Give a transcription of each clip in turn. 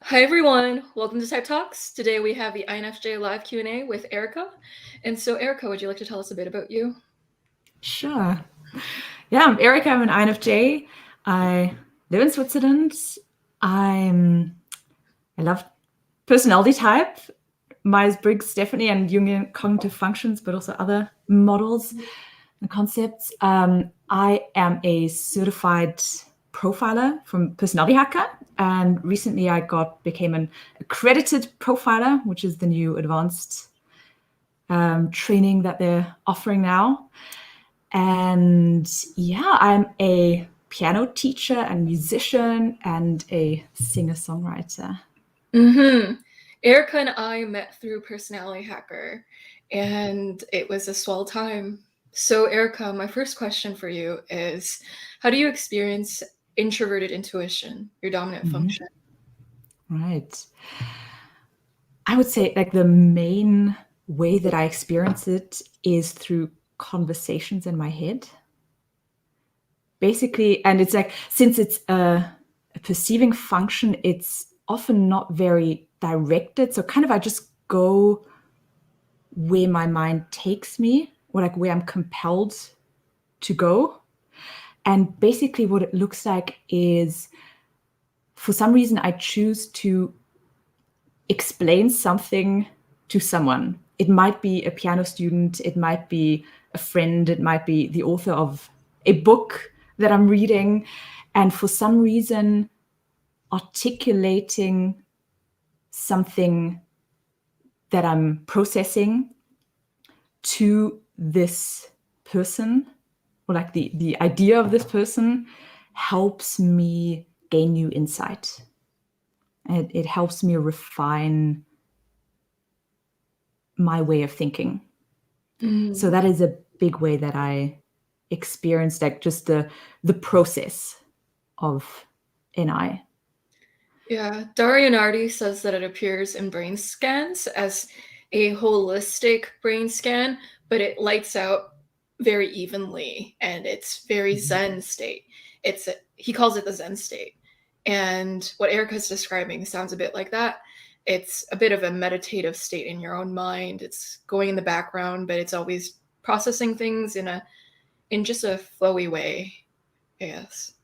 Hi everyone, welcome to Type Talks. Today we have the INFJ live Q&A with Erika. And so Erika, would you like to tell us a bit about you? Sure. Yeah, I'm Erika. I'm an INFJ. I live in Switzerland. I love personality type, Myers-Briggs definitely, and Jungian cognitive functions, but also other models and concepts. I am a certified profiler from Personality Hacker, and recently I became an accredited profiler, which is the new advanced training that they're offering now. And yeah, I'm a piano teacher and musician and a singer-songwriter. Erika and I met through Personality Hacker, and it was a swell time. So Erika, my first question for you is, how do you experience introverted intuition, your dominant function? Right. I would say like the main way that I experience it is through conversations in my head. Basically, and it's like, since it's a perceiving function, it's often not very directed. So kind of I just go where my mind takes me, or like where I'm compelled to go. And basically what it looks like is, for some reason, I choose to explain something to someone. It might be a piano student, it might be a friend, it might be the author of a book that I'm reading. And for some reason, articulating something that I'm processing to this person, or like the idea of this person, helps me gain new insight. And it helps me refine my way of thinking. So that is a big way that I experienced like just the process of NI. Yeah, Darianardi says that it appears in brain scans as a holistic brain scan, but it lights out very evenly and it's very Zen state. He calls it the Zen state. And what Erica's describing sounds a bit like that. It's a bit of a meditative state in your own mind. It's going in the background, but it's always processing things in just a flowy way, I guess.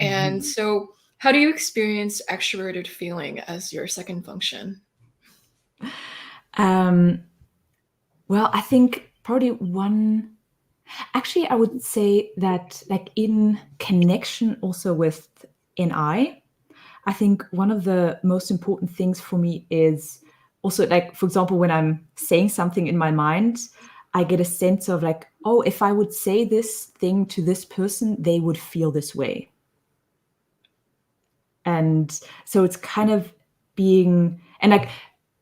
And so how do you experience extroverted feeling as your second function? Well, I think probably actually, I would say that like in connection also with NI, I think one of the most important things for me is also like, for example, when I'm saying something in my mind, I get a sense of like, oh, if I would say this thing to this person, they would feel this way. And so it's kind of being, and like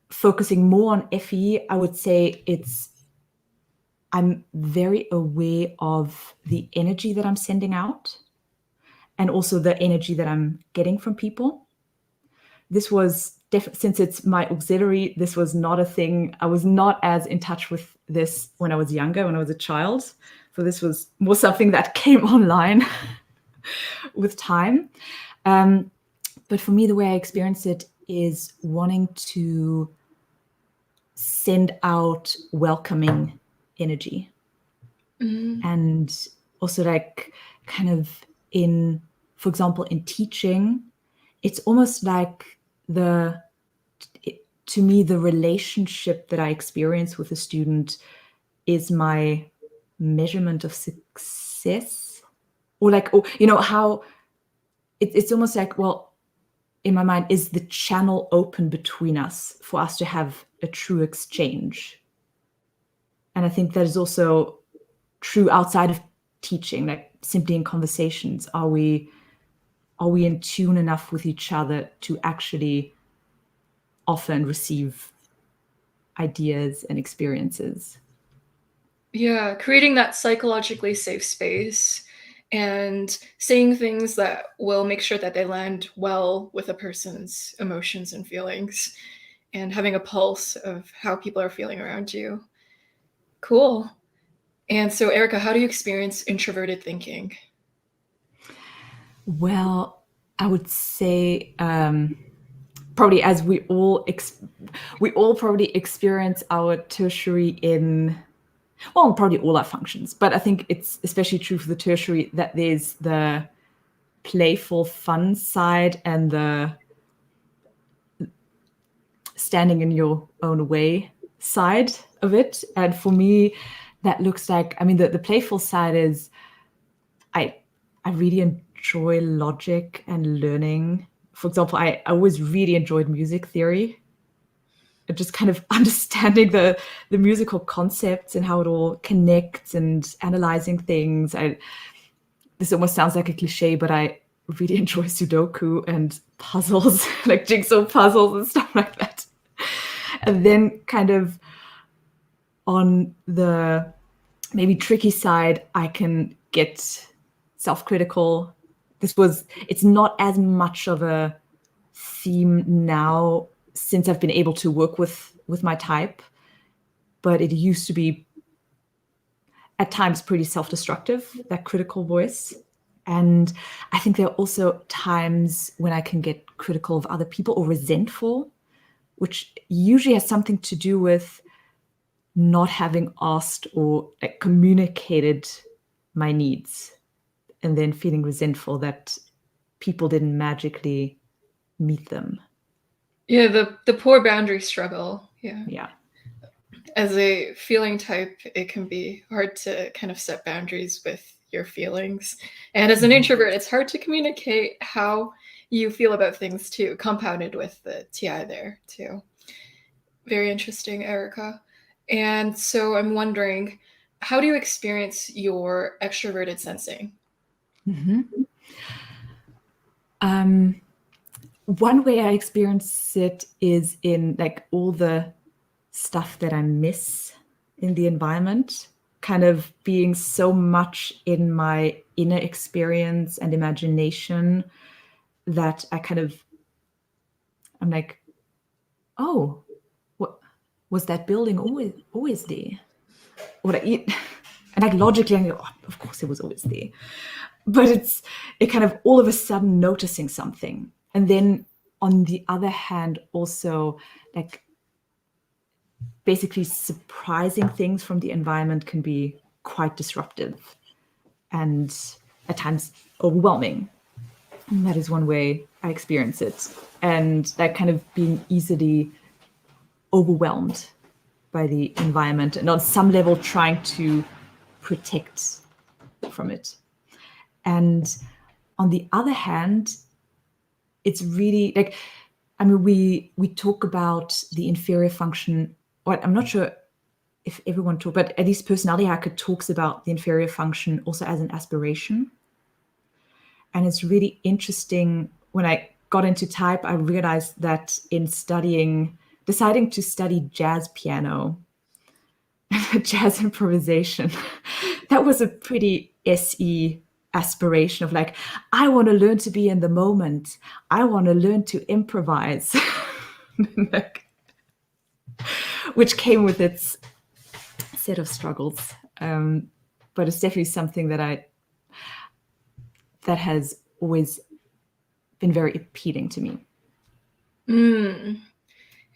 focusing more on FE, I would say I'm very aware of the energy that I'm sending out and also the energy that I'm getting from people. This was since it's my auxiliary, this was not a thing. I was not as in touch with this when I was younger, when I was a child. So this was more something that came online with time. But for me, the way I experience it is wanting to send out welcoming energy. And also like kind of for example, in teaching, it's almost like to me, the relationship that I experience with a student is my measurement of success. Or like, how it's almost like, well, in my mind, is the channel open between us for us to have a true exchange? And I think that is also true outside of teaching, like simply in conversations. Are we in tune enough with each other to actually offer and receive ideas and experiences? Yeah, creating that psychologically safe space and saying things that will make sure that they land well with a person's emotions and feelings and having a pulse of how people are feeling around you. Cool. And so, Erika, how do you experience introverted thinking? Well, I would say probably as we all probably experience our tertiary in, well, probably all our functions, but I think it's especially true for the tertiary that there's the playful, fun side and the standing in your own way side of it. And for me, that looks like, I mean, the playful side is I really enjoy logic and learning. For example, I always really enjoyed music theory. Just kind of understanding the musical concepts and how it all connects and analyzing things. This almost sounds like a cliche, but I really enjoy Sudoku and puzzles, like jigsaw puzzles and stuff like that. And then kind of on the maybe tricky side, I can get self-critical. It's not as much of a theme now since I've been able to work with my type, but it used to be at times pretty self-destructive, that critical voice. And I think there are also times when I can get critical of other people or resentful, which usually has something to do with not having asked or communicated my needs, and then feeling resentful that people didn't magically meet them. Yeah, the poor boundary struggle. Yeah. As a feeling type, it can be hard to kind of set boundaries with your feelings. And as an introvert, it's hard to communicate how you feel about things too, compounded with the TI there too. Very interesting, Erika. And so I'm wondering, how do you experience your extroverted sensing? One way I experience it is in like all the stuff that I miss in the environment, kind of being so much in my inner experience and imagination that I'm like, oh, what was that building always there? Or and like logically, I go, oh, of course it was always there. But it kind of all of a sudden noticing something. And then on the other hand, also like basically surprising things from the environment can be quite disruptive and at times overwhelming. And that is one way I experience it. And that kind of being easily overwhelmed by the environment and on some level trying to protect from it. And on the other hand, it's really like, I mean, we talk about the inferior function, or I'm not sure if everyone talks, but at least Personality Hacker talks about the inferior function also as an aspiration. And it's really interesting. When I got into type, I realized that in deciding to study jazz piano, jazz improvisation, that was a pretty SE aspiration of like, I want to learn to be in the moment. I want to learn to improvise, which came with its set of struggles. But it's definitely something that has always been very appealing to me.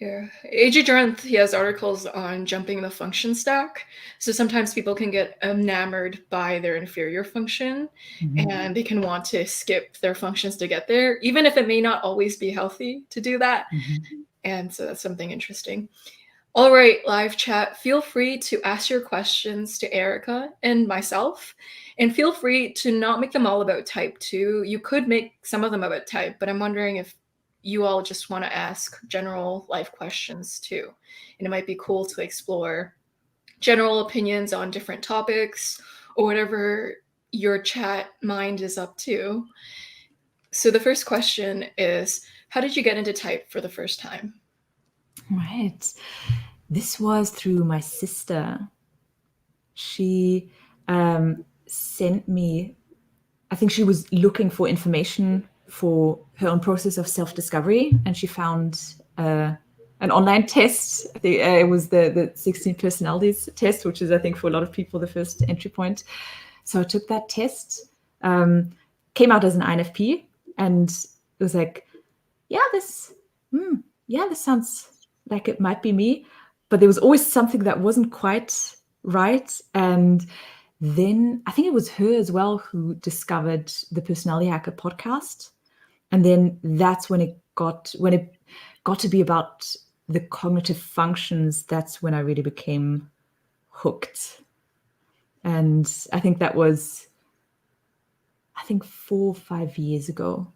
Yeah, A.G. Durant, he has articles on jumping the function stack. So sometimes people can get enamored by their inferior function, and they can want to skip their functions to get there, even if it may not always be healthy to do that. And so that's something interesting. All right, live chat, feel free to ask your questions to Erika and myself, and feel free to not make them all about type 2. You could make some of them about type, but I'm wondering if you all just want to ask general life questions too. And it might be cool to explore general opinions on different topics or whatever your chat mind is up to. So the first question is, how did you get into type for the first time? Right. This was through my sister. She sent me, I think she was looking for information for her own process of self-discovery, and she found an online test. I think it was the 16 personalities test, which is, I think, for a lot of people, the first entry point. So I took that test, came out as an INFP, and it was like, yeah, this yeah, this sounds like it might be me. But there was always something that wasn't quite right. And then I think it was her as well who discovered the Personality Hacker podcast. And then that's when it got to be about the cognitive functions. That's when I really became hooked. And I think that was, 4 or 5 years ago.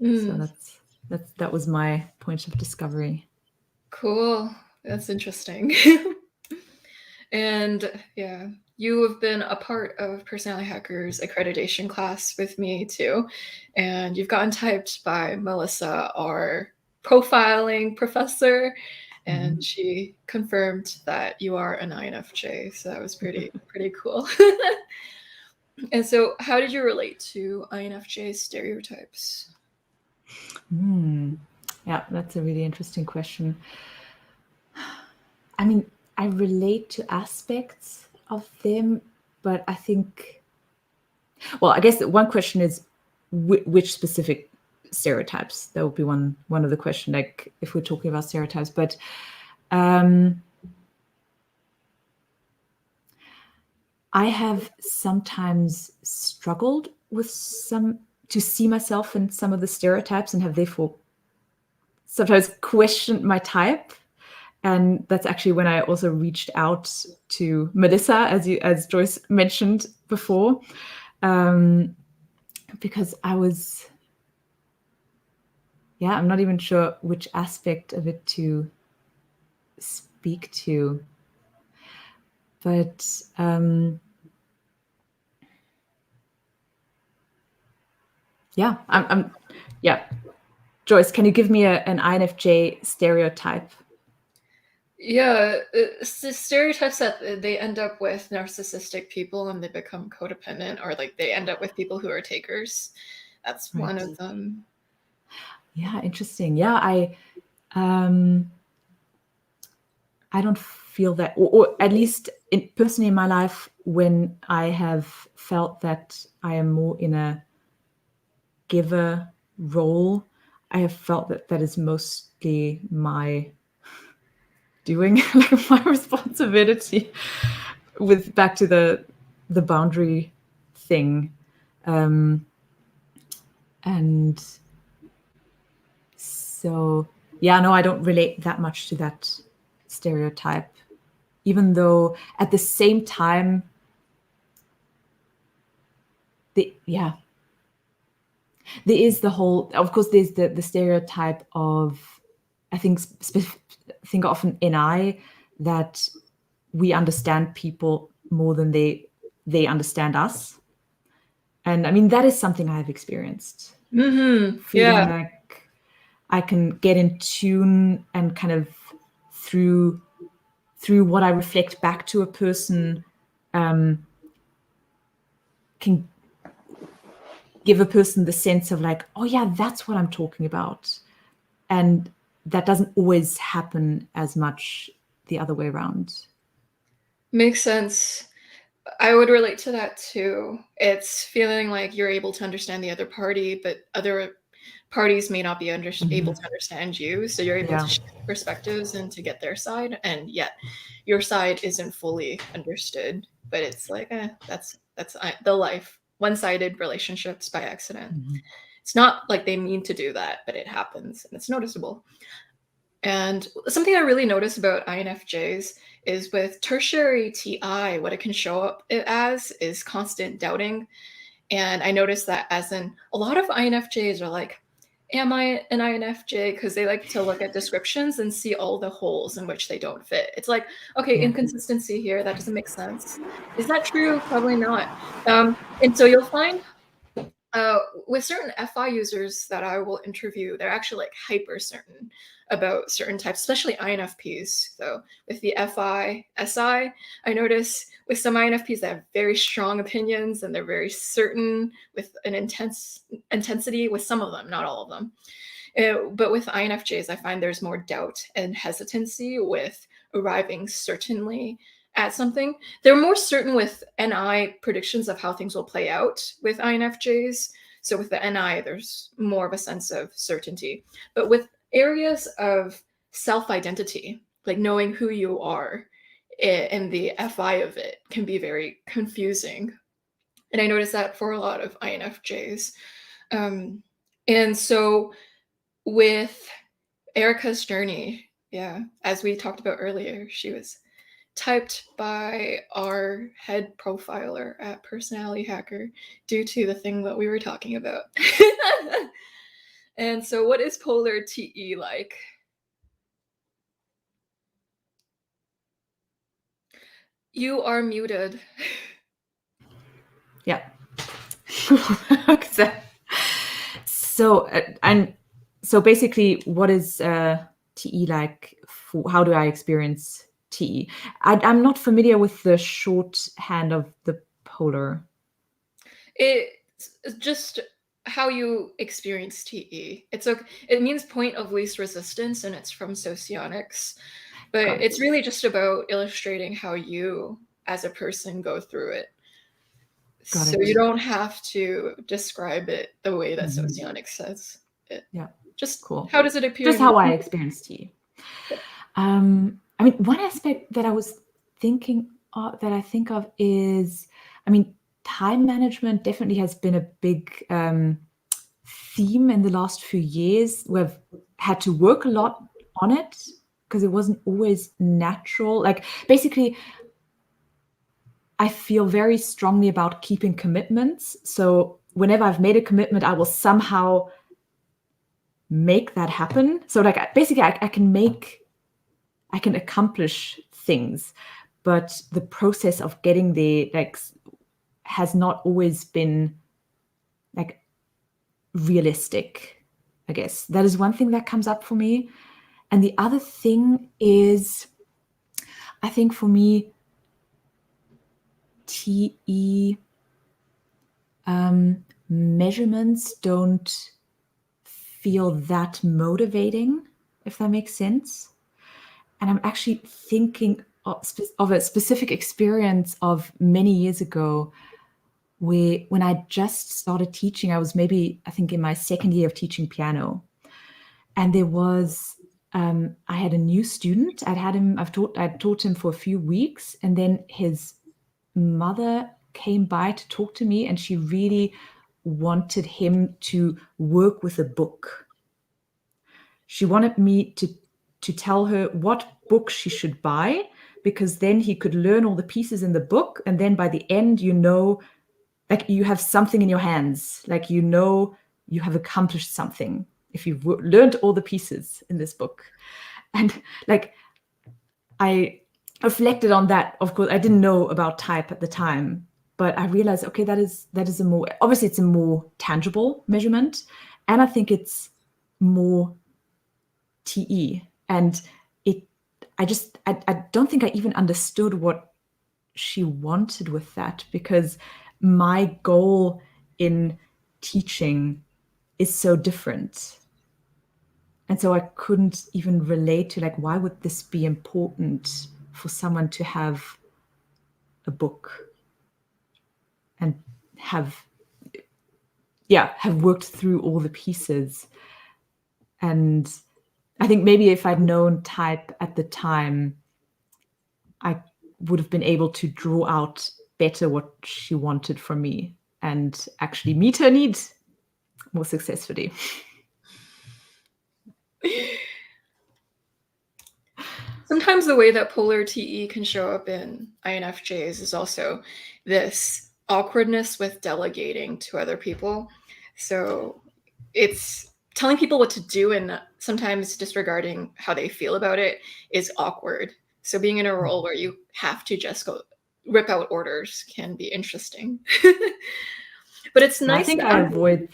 So that was my point of discovery. Cool. That's interesting. And yeah, you have been a part of Personality Hackers accreditation class with me too. And you've gotten typed by Melissa, our profiling professor, and she confirmed that you are an INFJ. So that was pretty cool. And so how did you relate to INFJ stereotypes? Yeah, that's a really interesting question. I mean, I relate to aspects of them, but I think, well, I guess one question is which specific stereotypes. That would be one of the question, like if we're talking about stereotypes. But I have sometimes struggled with to see myself in some of the stereotypes and have therefore sometimes questioned my type. And that's actually when I also reached out to Melissa, as Joyce mentioned before, because I was, I'm not even sure which aspect of it to speak to. But Joyce, can you give me an INFJ stereotype? Yeah, stereotypes that they end up with narcissistic people and they become codependent, or like they end up with people who are takers. That's one of them. Yeah, interesting. Yeah, I don't feel that, or at least personally in my life, when I have felt that I am more in a giver role, I have felt that is mostly my doing, like my responsibility, with back to the boundary thing. And so, no, I don't relate that much to that stereotype, even though at the same time, there is the whole, of course, there's the stereotype of, I think often NI, that we understand people more than they understand us. And I mean, that is something I have experienced. Feeling like I can get in tune and kind of through what I reflect back to a person, can give a person the sense of like, oh yeah, that's what I'm talking about. And that doesn't always happen as much the other way around. Makes sense. I would relate to that too. It's feeling like you're able to understand the other party, but other parties may not be able to understand you. So you're able to shift perspectives and to get their side, and yet your side isn't fully understood. But it's like, that's the life. One-sided relationships by accident. It's not like they mean to do that, but it happens, and it's noticeable. And something I really notice about INFJs is with tertiary TI, what it can show up as is constant doubting. And I noticed that as in a lot of INFJs are like, am I an INFJ? Because they like to look at descriptions and see all the holes in which they don't fit. It's like, okay, inconsistency here, that doesn't make sense. Is that true? Probably not. And so you'll find with certain FI users that I will interview, they're actually like hyper certain about certain types, especially INFPs. So with the FI, SI, I notice with some INFPs that have very strong opinions and they're very certain with an intensity with some of them, not all of them. But with INFJs, I find there's more doubt and hesitancy with arriving certainly at something. They're more certain with NI predictions of how things will play out with INFJs. So with the NI, there's more of a sense of certainty. But with areas of self-identity, like knowing who you are, and the FI of it can be very confusing. And I noticed that for a lot of INFJs. And so with Erika's journey, yeah, as we talked about earlier, she was typed by our head profiler at Personality Hacker due to the thing that we were talking about. And so what is polar TE like? You are muted. Yeah. So basically, what is TE like? How do I experience TE? I'm not familiar with the shorthand of the polar. It's just how you experience TE. It means point of least resistance, and it's from socionics. But it's really just about illustrating how you, as a person, go through it. So you don't have to describe it the way that socionics says it. Yeah. Just cool. How does it appear? Just how I experience TE. I mean, one aspect that I was thinking that I think of is, I mean, time management definitely has been a big theme in the last few years. We've had to work a lot on it because it wasn't always natural. Like, basically, I feel very strongly about keeping commitments. So whenever I've made a commitment, I will somehow make that happen. So like, basically, I can accomplish things, but the process of getting there like has not always been like realistic, I guess. That is one thing that comes up for me. And the other thing is, I think for me, TE measurements don't feel that motivating, if that makes sense. And I'm actually thinking of a specific experience of many years ago where when I just started teaching, I was maybe, I think, in my second year of teaching piano. And there was, I had a new student. I'd taught him for a few weeks, and then his mother came by to talk to me, and she really wanted him to work with a book. She wanted me to tell her what book she should buy, because then he could learn all the pieces in the book, and then by the end, like you have something in your hands, like you have accomplished something if you've learned all the pieces in this book. And like I reflected on that. Of course, I didn't know about type at the time, but I realized, okay, that is a more, obviously it's a more tangible measurement, and I think it's more TE. And I don't think I even understood what she wanted with that, because my goal in teaching is so different. And so I couldn't even relate to, like, why would this be important for someone to have a book and have worked through all the pieces. And I think maybe if I'd known type at the time, I would have been able to draw out better what she wanted from me and actually meet her needs more successfully. Sometimes the way that polar TE can show up in INFJs is also this awkwardness with delegating to other people. So it's telling people what to do and sometimes disregarding how they feel about it is awkward. So being in a role where you have to just go rip out orders can be interesting. But it's nice. I think I avoid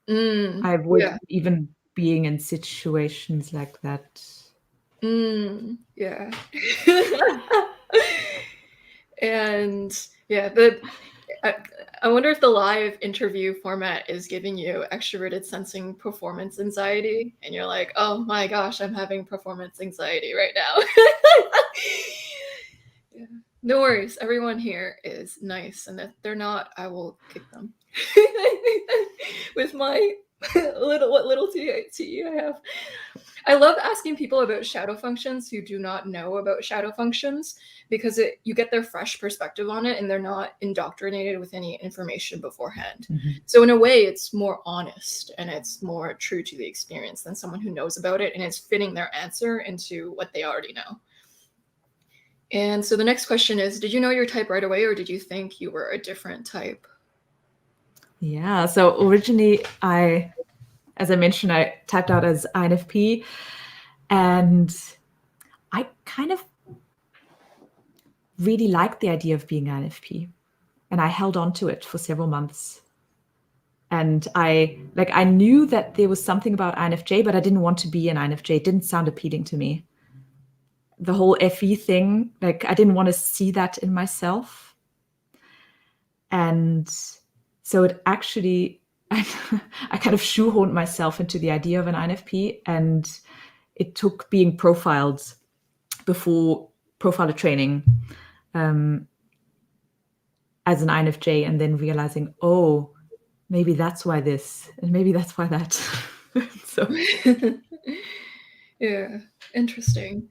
that. I avoid even being in situations like that. Yeah. And yeah, I wonder if the live interview format is giving you extroverted sensing performance anxiety, and you're like, oh my gosh, I'm having performance anxiety right now. Yeah. No worries, everyone here is nice, and if they're not, I will kick them. with my what little tea I have. I love asking people about shadow functions who do not know about shadow functions, because you get their fresh perspective on it and they're not indoctrinated with any information beforehand. So in a way, it's more honest and it's more true to the experience than someone who knows about it and is fitting their answer into what they already know. And so the next question is, did you know your type right away, or did you think you were a different type? Yeah, so originally as I mentioned, I typed out as INFP, and I kind of really liked the idea of being INFP, and I held on to it for several months. And I knew that there was something about INFJ, but I didn't want to be an INFJ. It didn't sound appealing to me. The whole FE thing, like I didn't want to see that in myself. And so it actually, I kind of shoehorned myself into the idea of an INFP, and it took being profiled before profiler training as an INFJ, and then realizing, oh, maybe that's why this, and maybe that's why that. So yeah, interesting.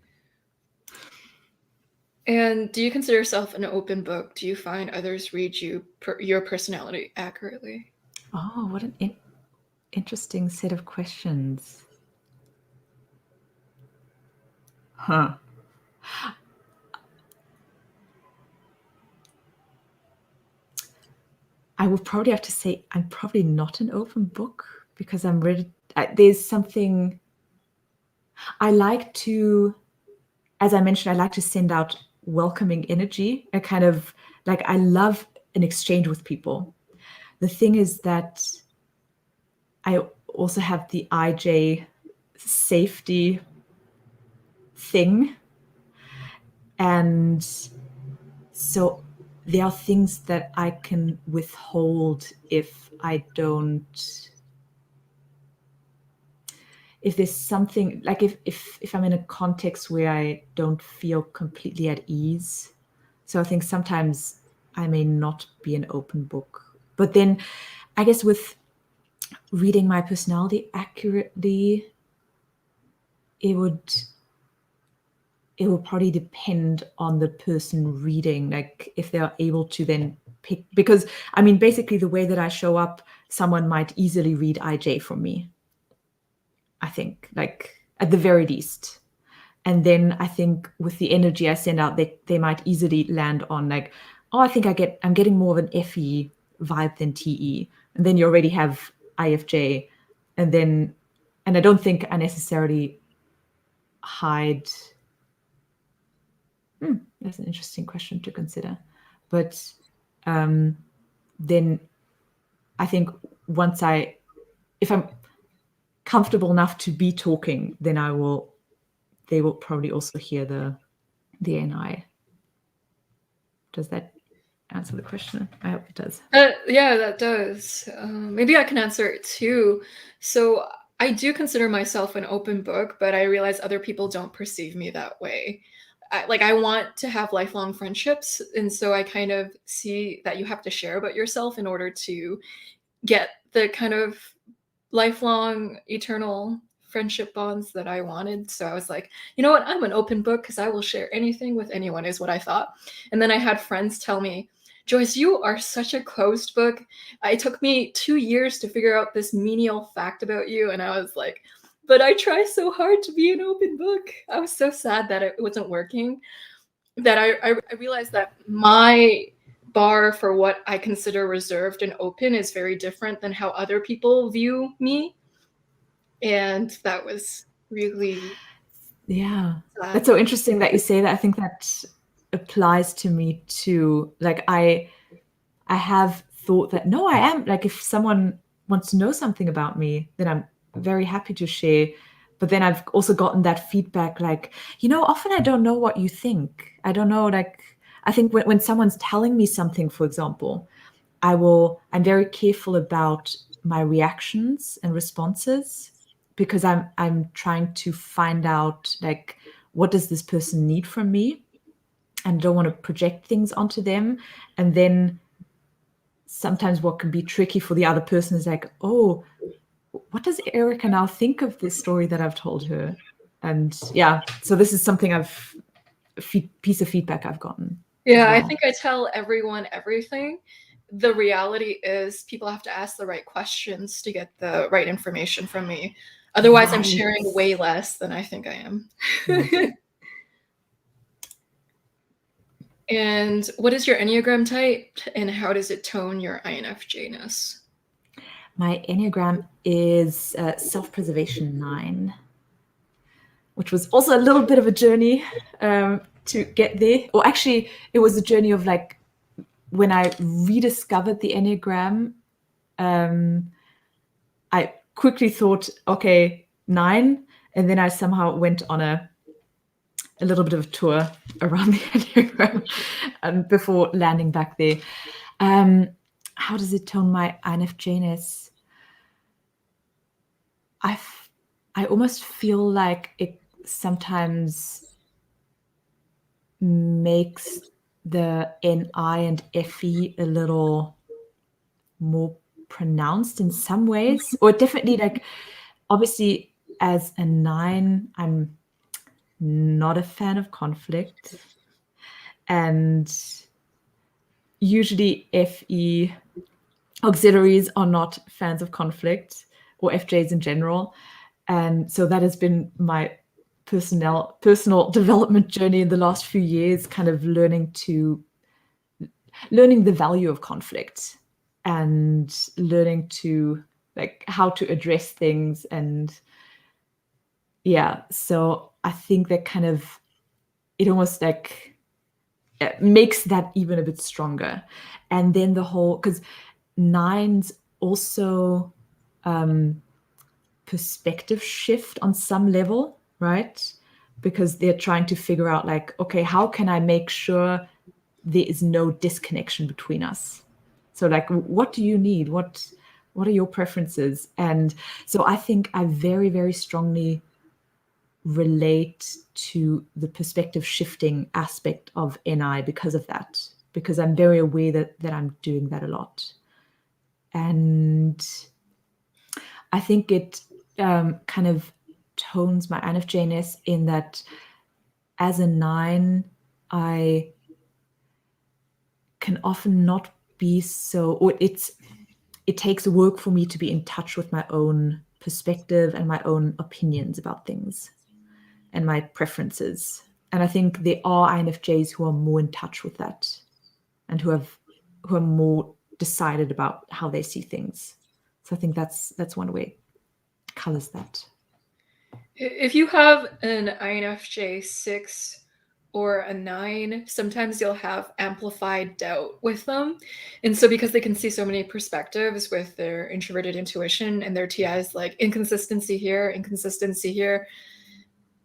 And do you consider yourself an open book? Do you find others read your personality accurately? Oh, what an interesting set of questions. Huh. I would probably have to say I'm probably not an open book, because I'm ready. There's something I like to, as I mentioned, I like to send out welcoming energy. I kind of I love an exchange with people. The thing is that I also have the IJ safety thing. And so there are things that I can withhold if there's something, like if I'm in a context where I don't feel completely at ease. So I think sometimes I may not be an open book. But then I guess with reading my personality accurately, it would probably depend on the person reading, like if they're able to then pick, because I mean, basically the way that I show up, someone might easily read IJ from me, I think, like at the very least. And then I think with the energy I send out, they might easily land on like, oh, I think I'm getting more of an FE vibe than TE. And then you already have IFJ. And I don't think I necessarily hide. That's an interesting question to consider. But then I think if I'm comfortable enough to be talking, then they will probably also hear the NI. Does that answer the question? I hope it does. Yeah, that does. Maybe I can answer it too. So I do consider myself an open book, but I realize other people don't perceive me that way. I want to have lifelong friendships, and so I kind of see that you have to share about yourself in order to get the kind of lifelong, eternal friendship bonds that I wanted. So I was like, you know what? I'm an open book because I will share anything with anyone, is what I thought. And then I had friends tell me, Joyce, you are such a closed book. It took me 2 years to figure out this menial fact about you. And I was like, but I try so hard to be an open book. I was so sad that it wasn't working, that I realized that my bar for what I consider reserved and open is very different than how other people view me. And that was really sad. sad. That's so interesting that you say that. I think that applies to me too. Like I have thought that, no, I am, like if someone wants to know something about me, then I'm very happy to share. But then I've also gotten that feedback, like, often I don't know what you think. I don't know, like, I think when someone's telling me something, for example, I'm very careful about my reactions and responses, because I'm trying to find out, like, what does this person need from me? And don't want to project things onto them. And then sometimes what can be tricky for the other person is like, oh, what does Erika now think of this story that I've told her? And yeah, so this is something piece of feedback I've gotten. Yeah, well. I think I tell everyone everything. The reality is people have to ask the right questions to get the right information from me. Otherwise, I'm sharing way less than I think I am. Yeah. And what is your Enneagram type, and how does it tone your INFJ-ness? My Enneagram is self-preservation 9, which was also a little bit of a journey to get there. Or actually, it was a journey of like, when I rediscovered the Enneagram, I quickly thought, okay, 9. And then I somehow went on a little bit of a tour around the Enneagram and before landing back there. How does it tone my INFJ-ness? I almost feel like it sometimes makes the NI and FE a little more pronounced in some ways, or definitely, like, obviously as a 9, I'm not a fan of conflict, and usually FE auxiliaries are not fans of conflict, or FJs in general. And so that has been my personal development journey in the last few years, kind of learning the value of conflict and learning to, like, how to address things. And yeah, so I think that kind of, it almost like it makes that even a bit stronger. And then the whole, because 9s also perspective shift on some level, right? Because they're trying to figure out, like, okay, how can I make sure there is no disconnection between us? So, like, what do you need? What are your preferences? And so I think I very, very strongly relate to the perspective shifting aspect of NI because of that, because I'm very aware that I'm doing that a lot. And I think it kind of tones my INFJ-ness in that as a 9, I can often not be so, or it takes work for me to be in touch with my own perspective and my own opinions about things and my preferences. And I think there are INFJs who are more in touch with that and who are more decided about how they see things. So I think that's one way it colors that. If you have an INFJ 6 or a 9, sometimes you'll have amplified doubt with them. And so because they can see so many perspectives with their introverted intuition and their TIs, like inconsistency here,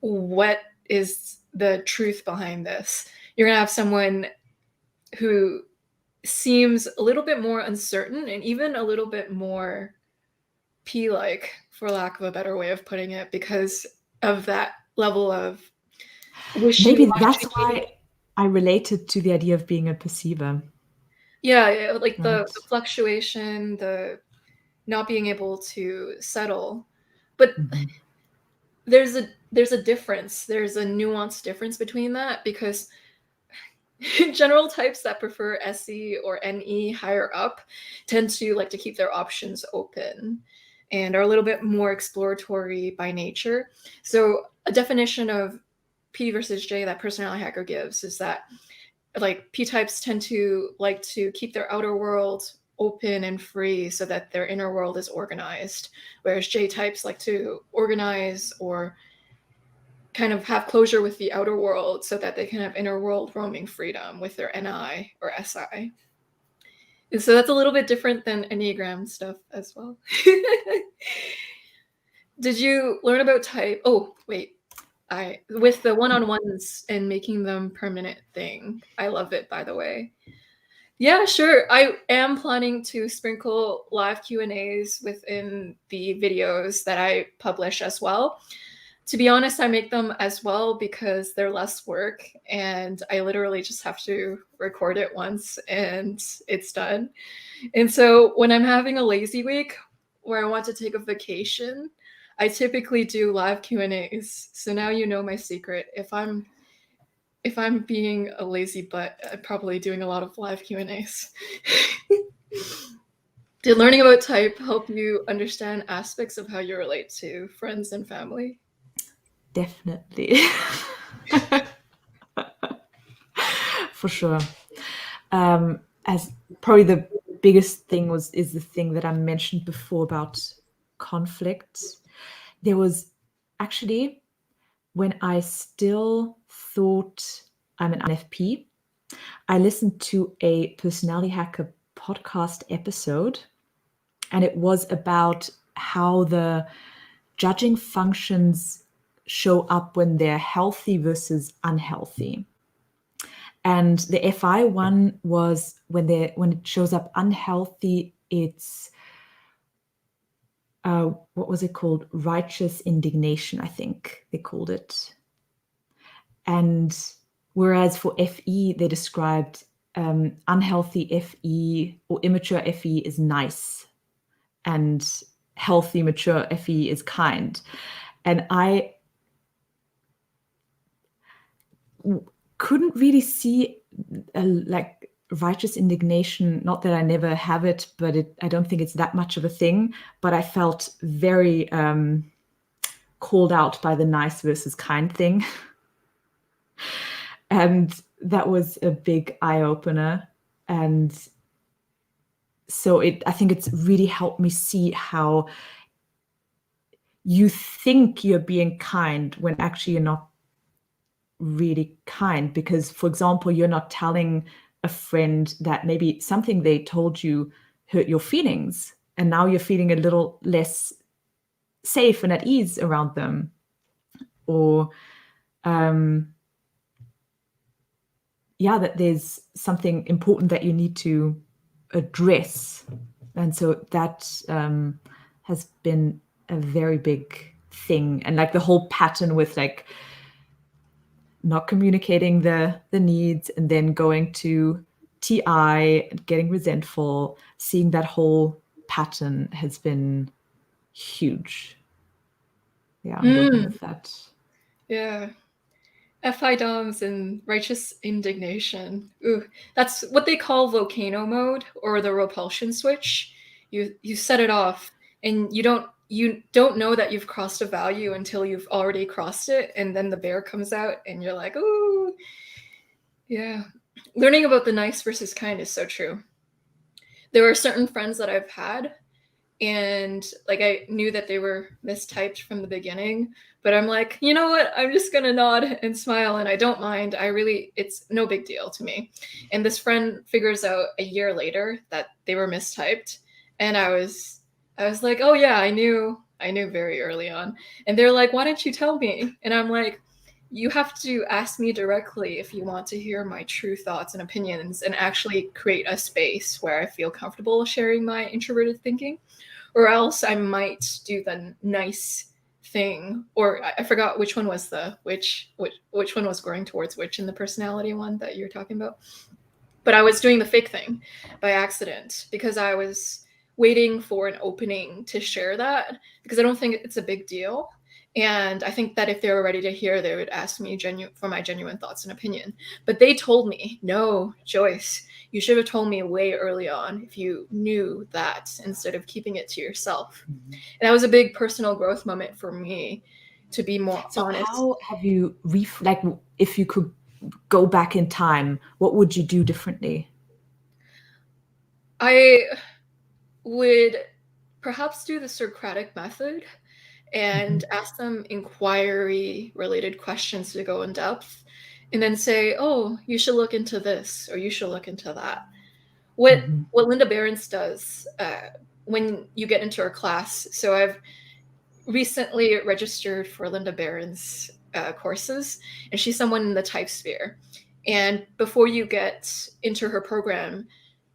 what is the truth behind this? You're going to have someone who seems a little bit more uncertain and even a little bit more P-like, for lack of a better way of putting it, because of that level of wishy-washy. Maybe that's why I related to the idea of being a perceiver. Yeah, like right. the fluctuation, the not being able to settle. But there's a difference. There's a nuanced difference between that, because general types that prefer SE or NE higher up tend to like to keep their options open and are a little bit more exploratory by nature. So a definition of P versus J that Personality Hacker gives is that, like, P types tend to like to keep their outer world open and free so that their inner world is organized, whereas J types like to organize or kind of have closure with the outer world so that they can have inner world roaming freedom with their NI or SI. And so that's a little bit different than Enneagram stuff as well. Did you learn about type? Oh, wait. With the one-on-ones and making them permanent thing. I love it, by the way. Yeah, sure. I am planning to sprinkle live Q&As within the videos that I publish as well, To be honest, I make them as well because they're less work and I literally just have to record it once and it's done. And so when I'm having a lazy week where I want to take a vacation, I typically do live Q&As. So now you know my secret. If I'm being a lazy butt, I'm probably doing a lot of live Q&As. Did learning about type help you understand aspects of how you relate to friends and family? Definitely. For sure. As probably the biggest thing is the thing that I mentioned before about conflict. There was actually, when I still thought I'm an INFP, I listened to a Personality Hacker podcast episode, and it was about how the judging functions show up when they're healthy versus unhealthy. And the FI one was when it shows up unhealthy, it's what was it called? Righteous indignation, I think they called it. And whereas for FE, they described unhealthy FE or immature FE is nice, and healthy, mature FE is kind. And I couldn't really see like righteous indignation. Not that I never have it, but I don't think it's that much of a thing. But I felt very called out by the nice versus kind thing. And that was a big eye-opener. And so I think it's really helped me see how you think you're being kind when actually you're not really kind. Because, for example, you're not telling a friend that maybe something they told you hurt your feelings, and now you're feeling a little less safe and at ease around them. Or that there's something important that you need to address. And so that has been a very big thing. And like the whole pattern with like not communicating the needs and then going to TI, getting resentful, seeing that whole pattern has been huge. Yeah, I'm working with that. Yeah. FI DOMs and righteous indignation. Ooh, that's what they call volcano mode or the repulsion switch. You set it off and you don't know that you've crossed a value until you've already crossed it, and then the bear comes out and you're like, ooh. Yeah. Learning about the nice versus kind is so true. There were certain friends that I've had, and like I knew that they were mistyped from the beginning, but I'm like, you know what? I'm just gonna nod and smile, and I don't mind. It's no big deal to me. And this friend figures out a year later that they were mistyped, and I was like, oh yeah, I knew very early on. And they're like, why didn't you tell me? And I'm like, you have to ask me directly if you want to hear my true thoughts and opinions and actually create a space where I feel comfortable sharing my introverted thinking, or else I might do the nice thing. Or I forgot which one was which one was growing towards which in the personality one that you're talking about. But I was doing the fake thing by accident because I was waiting for an opening to share that, because I don't think it's a big deal. And I think that if they were ready to hear, they would ask me for my genuine thoughts and opinion. But they told me, no, Joyce, you should have told me way early on if you knew that, instead of keeping it to yourself. Mm-hmm. And that was a big personal growth moment for me, to be more honest. How have you, if you could go back in time, what would you do differently? I would perhaps do the Socratic method and ask them inquiry-related questions to go in depth, and then say, oh, you should look into this, or you should look into that. What Linda Behrens does when you get into her class. So I've recently registered for Linda Behrens courses, and she's someone in the type sphere. And before you get into her program,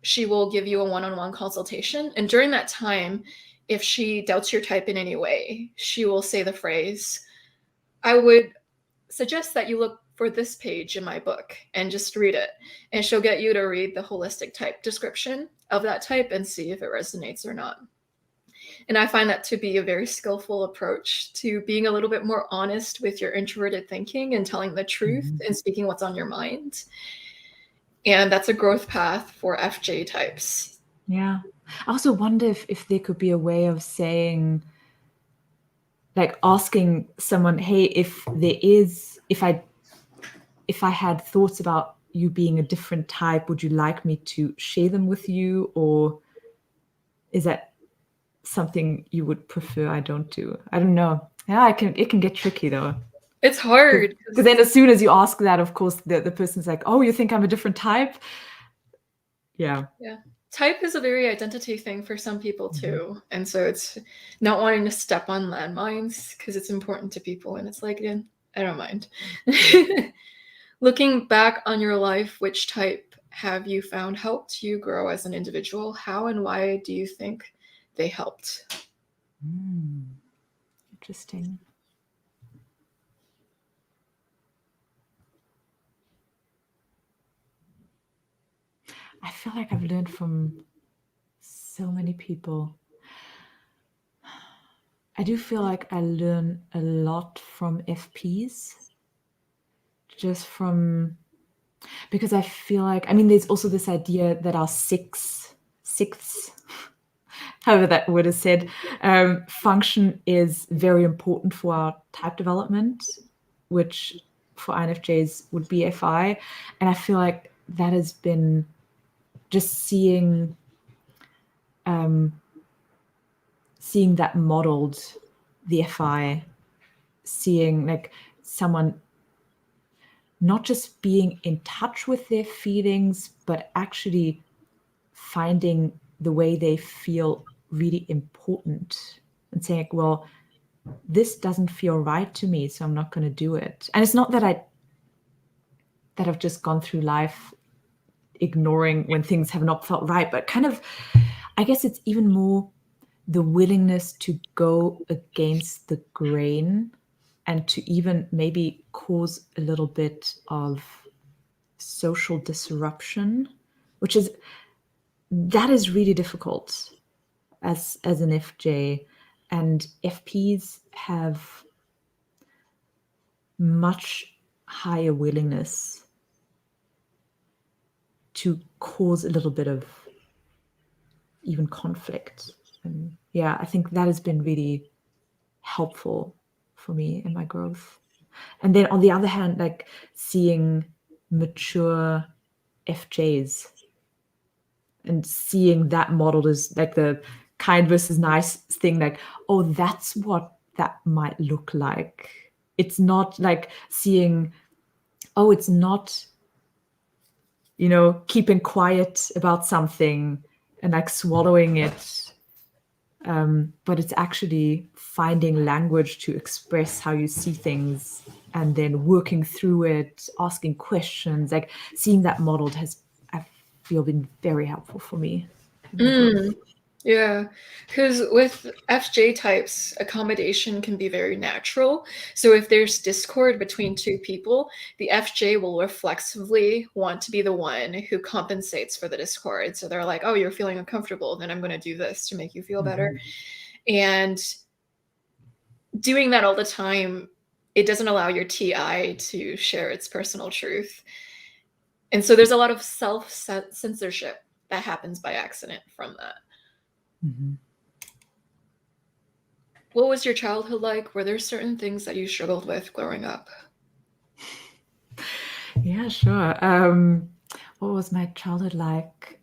she will give you a one-on-one consultation. And during that time, if she doubts your type in any way, she will say the phrase, I would suggest that you look for this page in my book and just read it. And she'll get you to read the holistic type description of that type and see if it resonates or not. And I find that to be a very skillful approach to being a little bit more honest with your introverted thinking and telling the truth and speaking what's on your mind. And that's a growth path for FJ types. Yeah. I also wonder if there could be a way of saying, like asking someone, hey, if I had thoughts about you being a different type, would you like me to share them with you? Or is that something you would prefer I don't do? I don't know. Yeah, it can get tricky though. It's hard. Because then as soon as you ask that, of course, the person's like, oh, you think I'm a different type? Yeah. Yeah. Type is a very identity thing for some people too. And so it's not wanting to step on landmines because it's important to people. And it's like, yeah, I don't mind. Looking back on your life, which type have you found helped you grow as an individual? How and why do you think they helped? Interesting. I feel like I've learned from so many people. I do feel like I learn a lot from FPs, just from, because I feel like, I mean, there's also this idea that our sixths, however that word is said, function is very important for our type development, which for INFJs would be FI. And I feel like that has been just seeing that modeled, the FI, seeing like someone not just being in touch with their feelings, but actually finding the way they feel really important and saying, well, this doesn't feel right to me, so I'm not going to do it. And it's not that I've just gone through life ignoring when things have not felt right, but kind of, I guess it's even more the willingness to go against the grain and to even maybe cause a little bit of social disruption, that is really difficult as an FJ. And FPs have much higher willingness to cause a little bit of even conflict. And yeah, I think that has been really helpful for me in my growth. And then on the other hand, like seeing mature FJs and seeing that modeled as like the kind versus nice thing, like, oh, that's what that might look like. It's not like seeing, oh, it's not, keeping quiet about something and like swallowing it. But it's actually finding language to express how you see things and then working through it, asking questions, like seeing that modeled has, I feel, been very helpful for me. Yeah, because with FJ types, accommodation can be very natural. So if there's discord between two people, the FJ will reflexively want to be the one who compensates for the discord. So they're like, oh, you're feeling uncomfortable, then I'm going to do this to make you feel better. And doing that all the time, it doesn't allow your TI to share its personal truth. And so there's a lot of self-censorship that happens by accident from that. What was your childhood like? Were there certain things that you struggled with growing up? Yeah, sure. What was my childhood like?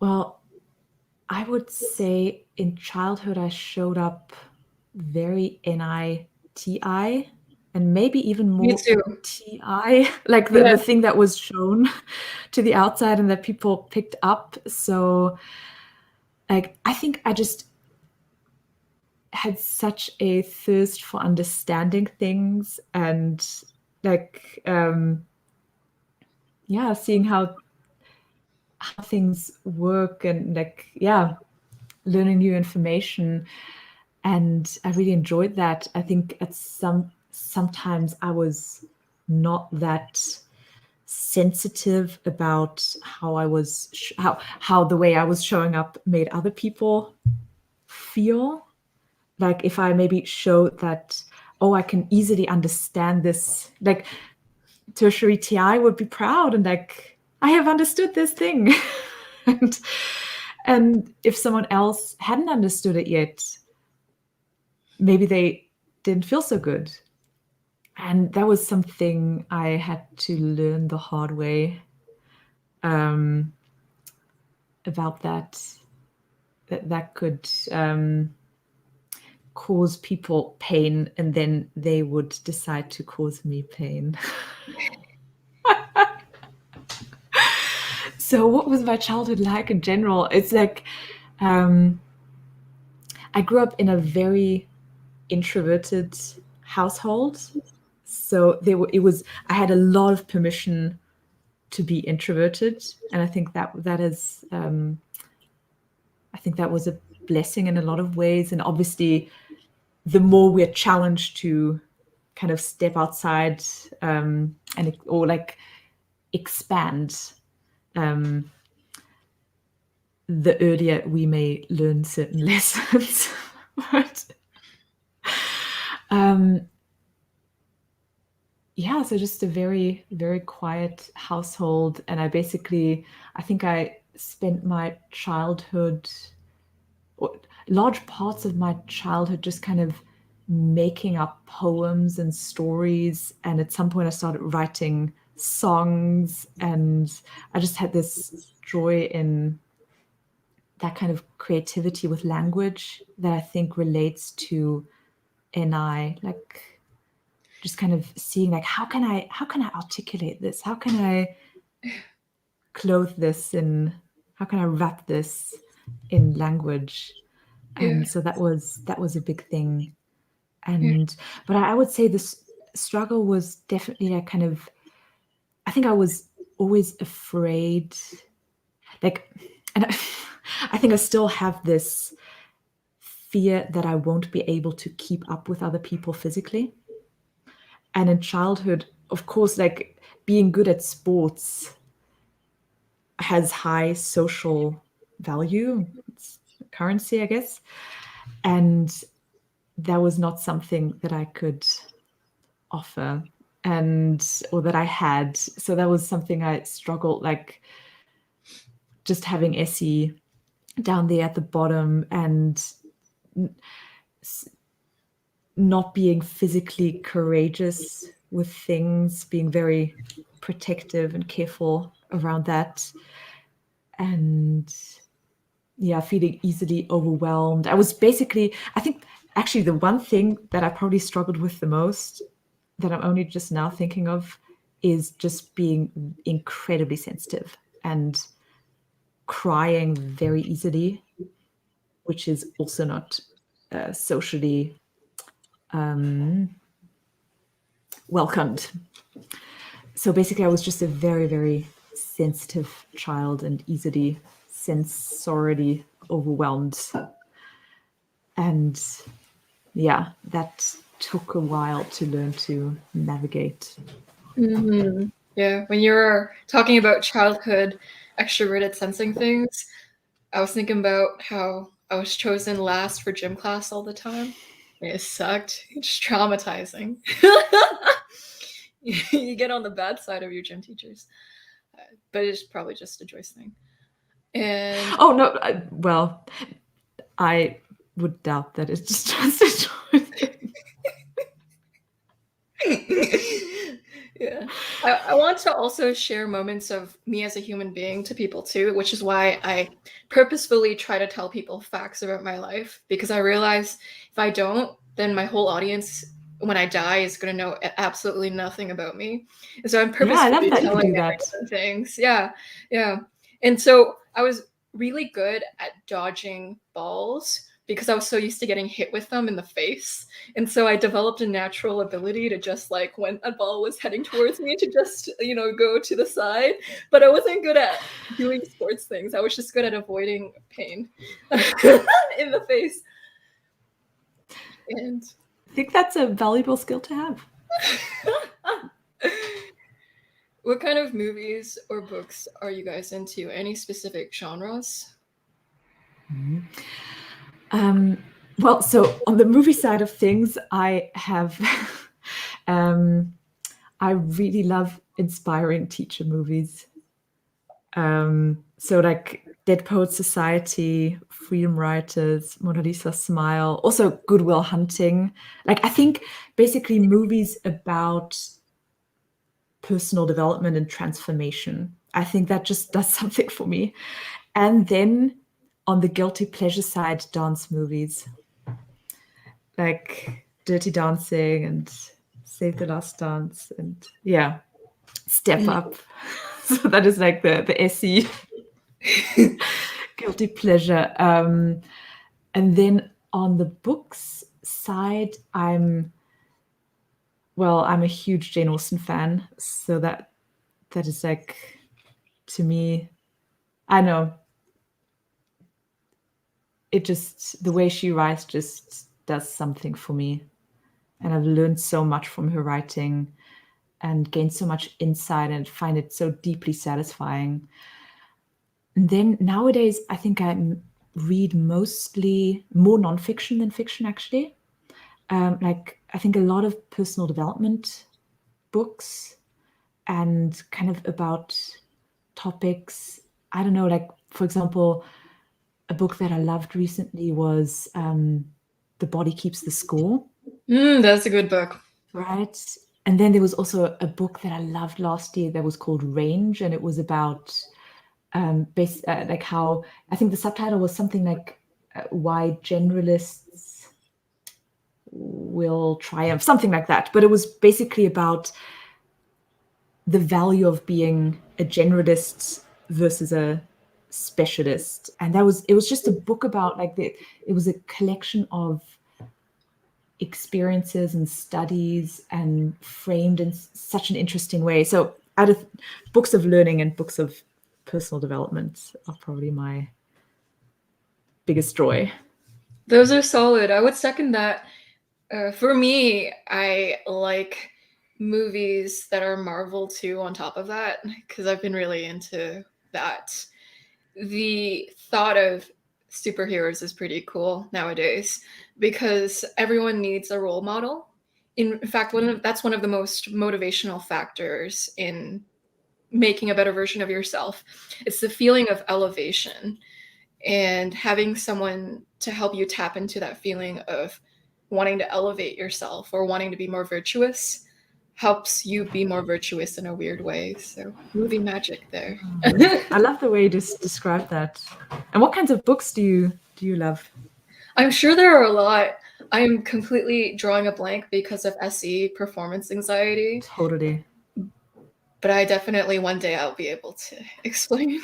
Well, I would say in childhood, I showed up very NITI and maybe even more TI, like the thing that was shown to the outside and that people picked up. So like, I think I just had such a thirst for understanding things and like, seeing how things work and like, learning new information. And I really enjoyed that. I think sometimes I was not that sensitive about how I was how the way I was showing up made other people feel. Like if I maybe showed that, oh, I can easily understand this, like tertiary TI would be proud and like, I have understood this thing. and if someone else hadn't understood it yet, maybe they didn't feel so good. And that was something I had to learn the hard way about that could cause people pain, and then they would decide to cause me pain. So what was my childhood like in general? It's like I grew up in a very introverted household. So I had a lot of permission to be introverted. And I think that is I think that was a blessing in a lot of ways. And obviously the more we're challenged to kind of step outside or like expand, the earlier we may learn certain lessons. But yeah, so just a very, very quiet household. And I think I spent my childhood, or large parts of my childhood, just kind of making up poems and stories. And at some point I started writing songs, and I just had this joy in that kind of creativity with language that I think relates to NI, like just kind of seeing like how can I articulate this? How can I clothe this in, how can I wrap this in language? And so that was a big thing. And but I would say this struggle was definitely like kind of, I think I was always afraid, like, and I think I still have this fear that I won't be able to keep up with other people physically. And in childhood, of course, like being good at sports has high social value. It's currency, I guess. And that was not something that I could offer or that I had. So that was something I struggled, like just having Essie down there at the bottom and not being physically courageous with things, being very protective and careful around that. And yeah, feeling easily overwhelmed. I think actually the one thing that I probably struggled with the most, that I'm only just now thinking of, is just being incredibly sensitive and crying very easily, which is also not socially welcomed. So basically I was just a very, very sensitive child and easily sensorily overwhelmed. And yeah, that took a while to learn to navigate. Mm-hmm. Yeah, when you were talking about childhood extroverted sensing things, I was thinking about how I was chosen last for gym class all the time. It sucked. It's traumatizing. You get on the bad side of your gym teachers. But it's probably just a Joyce thing. And oh no, well, I would doubt that it's just a Joyce thing. Yeah, I want to also share moments of me as a human being to people too, which is why I purposefully try to tell people facts about my life, because I realize if I don't, then my whole audience, when I die, is going to know absolutely nothing about me. And so I'm Yeah, I love purposefully that you telling do that. everyone things. Yeah, yeah. And so I was really good at dodging balls because I was so used to getting hit with them in the face. And so I developed a natural ability to just like when a ball was heading towards me to just, go to the side. But I wasn't good at doing sports things. I was just good at avoiding pain in the face. And I think that's a valuable skill to have. what kind of movies or books are you guys into? Any specific genres? Well, so on the movie side of things, I have, I really love inspiring teacher movies. So like Dead Poets Society, Freedom Writers, Mona Lisa Smile, also Good Will Hunting. Like I think basically movies about personal development and transformation. I think that just does something for me. And then on the guilty pleasure side, dance movies like Dirty Dancing and Save the Last Dance and Step Up. So that is like the SE guilty pleasure. And then on the books side, I'm a huge Jane Austen fan. So that is like, to me, I know, it just, the way she writes just does something for me. And I've learned so much from her writing and gained so much insight and find it so deeply satisfying. And then nowadays, I think I read mostly more nonfiction than fiction, actually. Like I think a lot of personal development books and kind of about topics. I don't know, like for example, a book that I loved recently was The Body Keeps the Score. That's a good book. Right. And then there was also a book that I loved last year that was called Range, and it was about like how, I think the subtitle was something like why generalists will triumph, something like that. But it was basically about the value of being a generalist versus a specialist. And it was just a book about like it was a collection of experiences and studies and framed in such an interesting way. So out of books of learning and books of personal development are probably my biggest joy. Those are solid. I would second that. For me, I like movies that are Marvel too on top of that, because I've been really into that. The thought of superheroes is pretty cool nowadays because everyone needs a role model. In fact, that's one of the most motivational factors in making a better version of yourself. It's the feeling of elevation, and having someone to help you tap into that feeling of wanting to elevate yourself or wanting to be more virtuous helps you be more virtuous in a weird way. So movie magic there. I love the way you just described that. And what kinds of books do you love? I'm sure there are a lot. I am completely drawing a blank because of SE, performance anxiety. Totally. But I definitely one day I'll be able to explain.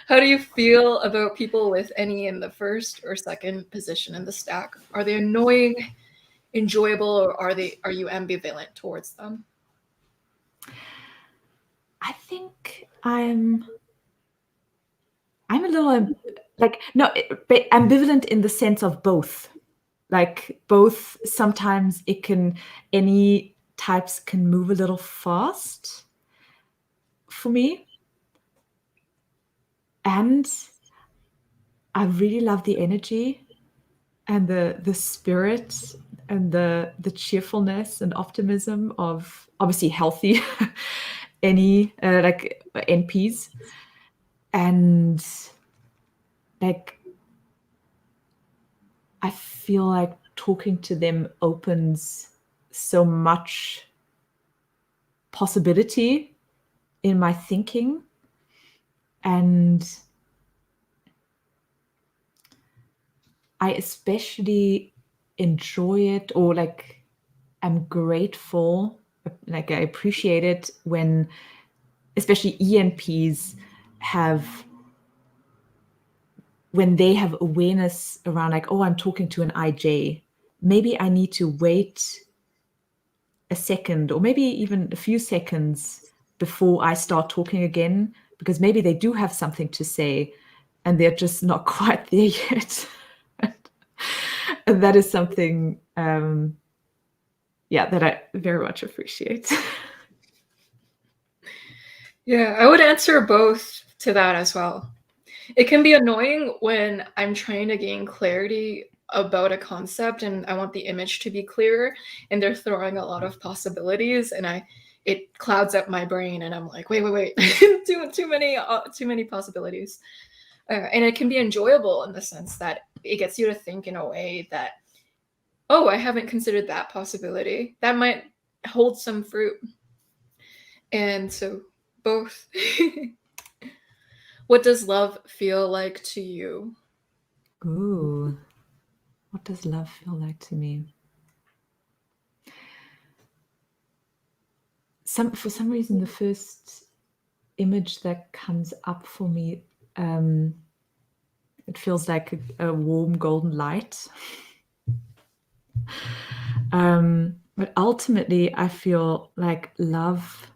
How do you feel about people with any in the first or second position in the stack? Are they annoying, enjoyable, or are you ambivalent towards them? I think I'm a little like, no, ambivalent in the sense of both. Like both, sometimes any types can move a little fast for me. And I really love the energy and the spirit and the cheerfulness and optimism of obviously healthy like NPs. And like I feel like talking to them opens so much possibility in my thinking. And I especially enjoy it, or like I'm grateful, like I appreciate it when especially ENPs when they have awareness around like, oh, I'm talking to an IJ. Maybe I need to wait a second or maybe even a few seconds before I start talking again, because maybe they do have something to say and they're just not quite there yet. that is something, that I very much appreciate. Yeah, I would answer both to that as well. It can be annoying when I'm trying to gain clarity about a concept and I want the image to be clearer, and they're throwing a lot of possibilities, and it clouds up my brain, and I'm like, wait, too many possibilities. And it can be enjoyable in the sense that it gets you to think in a way that, oh, I haven't considered that possibility. That might hold some fruit. And so both. What does love feel like to you? Ooh, what does love feel like to me? For some reason, the first image that comes up for me, it feels like a warm golden light. But ultimately, I feel like love.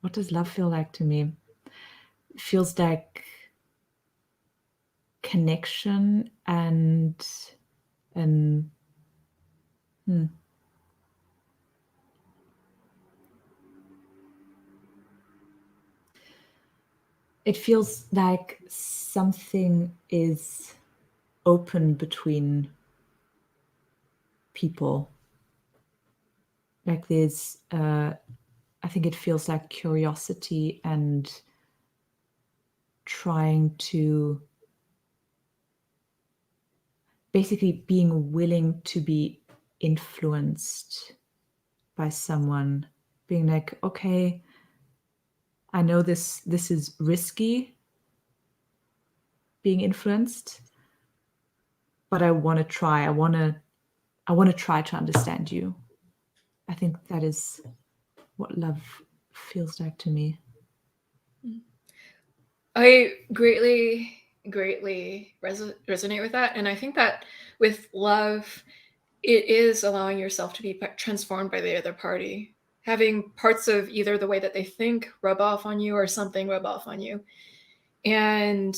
What does love feel like to me? It feels like connection and it feels like something is open between people. Like there's, I think it feels like curiosity and trying to basically being willing to be influenced by someone, being like, okay, I know this is risky being influenced, but I want to try. I want to try to understand you. I think that is what love feels like to me. I greatly resonate with that. And I think that with love, it is allowing yourself to be transformed by the other party, having parts of either the way that they think rub off on you or something rub off on you. And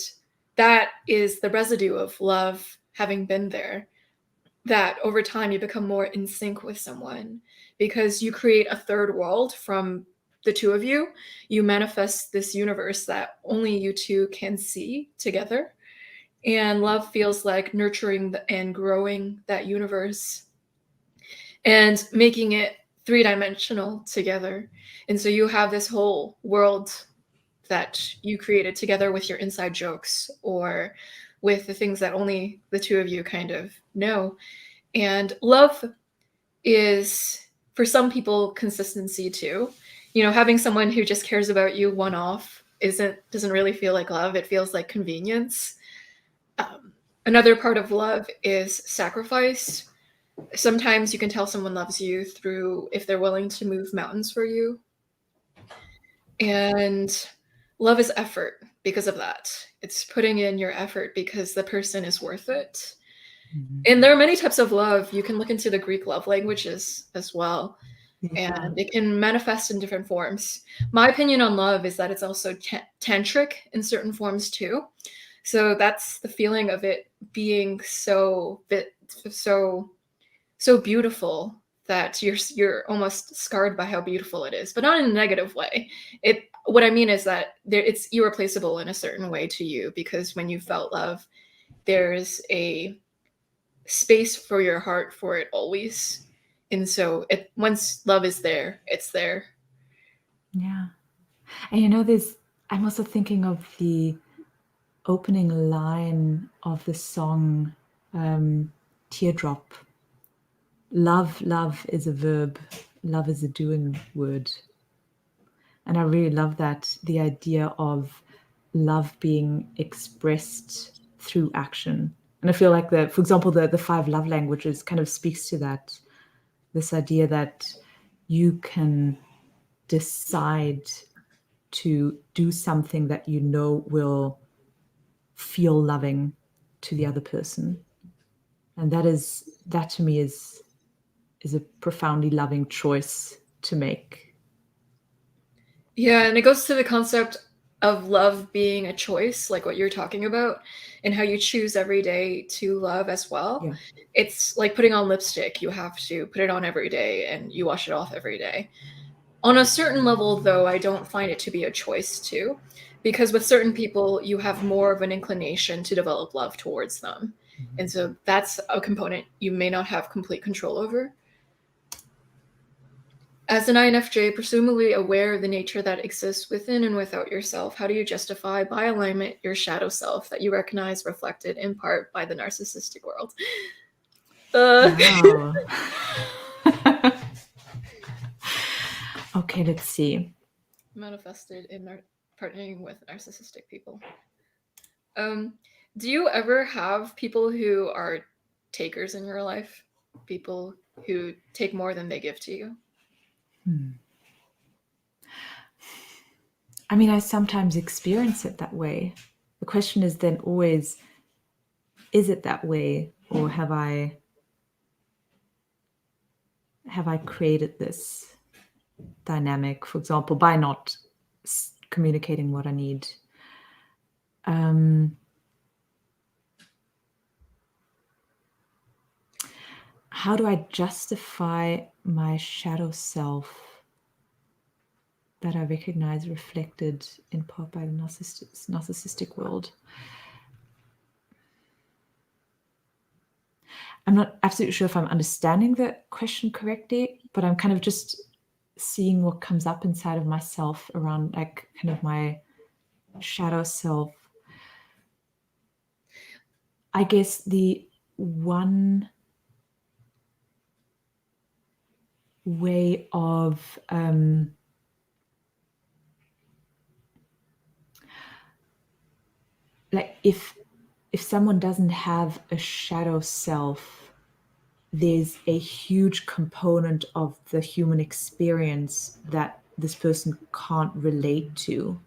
that is the residue of love having been there, that over time you become more in sync with someone because you create a third world from the two of you. You manifest this universe that only you two can see together. And love feels like nurturing and growing that universe and making it three-dimensional together. And so you have this whole world that you created together with your inside jokes or with the things that only the two of you kind of know. And love is, for some people, consistency too. You know, having someone who just cares about you one off doesn't really feel like love. It feels like convenience. Another part of love is sacrifice. Sometimes you can tell someone loves you through if they're willing to move mountains for you. And love is effort because of that. It's putting in your effort because the person is worth it. Mm-hmm. And there are many types of love. You can look into the Greek love languages as well. And it can manifest in different forms. My opinion on love is that it's also tantric in certain forms too. So that's the feeling of it being so beautiful that you're almost scarred by how beautiful it is, but not in a negative way. What I mean is that it's irreplaceable in a certain way to you, because when you felt love, there's a space for your heart for it always. And so once love is there, it's there. Yeah. And you know, I'm also thinking of the opening line of the song Teardrop. Love is a verb. Love is a doing word. And I really love that, the idea of love being expressed through action. And I feel like for example, the 5 love languages kind of speaks to that. This idea that you can decide to do something that you know will feel loving to the other person. And that to me is a profoundly loving choice to make. Yeah, and it goes to the concept of love being a choice, like what you're talking about, and how you choose every day to love as well. Yeah. It's like putting on lipstick. You have to put it on every day and you wash it off every day. On a certain level, though, I don't find it to be a choice too, because with certain people, you have more of an inclination to develop love towards them. And so that's a component you may not have complete control over. As an INFJ, presumably aware of the nature that exists within and without yourself, how do you justify by alignment your shadow self that you recognize reflected in part by the narcissistic world? Wow. Okay, let's see. Manifested in partnering with narcissistic people. Do you ever have people who are takers in your life? People who take more than they give to you? I mean, I sometimes experience it that way. The question is then always, is it that way, or have I created this dynamic, for example, by not communicating what I need? How do I justify my shadow self that I recognize reflected in part by the narcissistic world? I'm not absolutely sure if I'm understanding the question correctly, but I'm kind of just seeing what comes up inside of myself around like kind of my shadow self. I guess the one way of like if someone doesn't have a shadow self, there's a huge component of the human experience that this person can't relate to.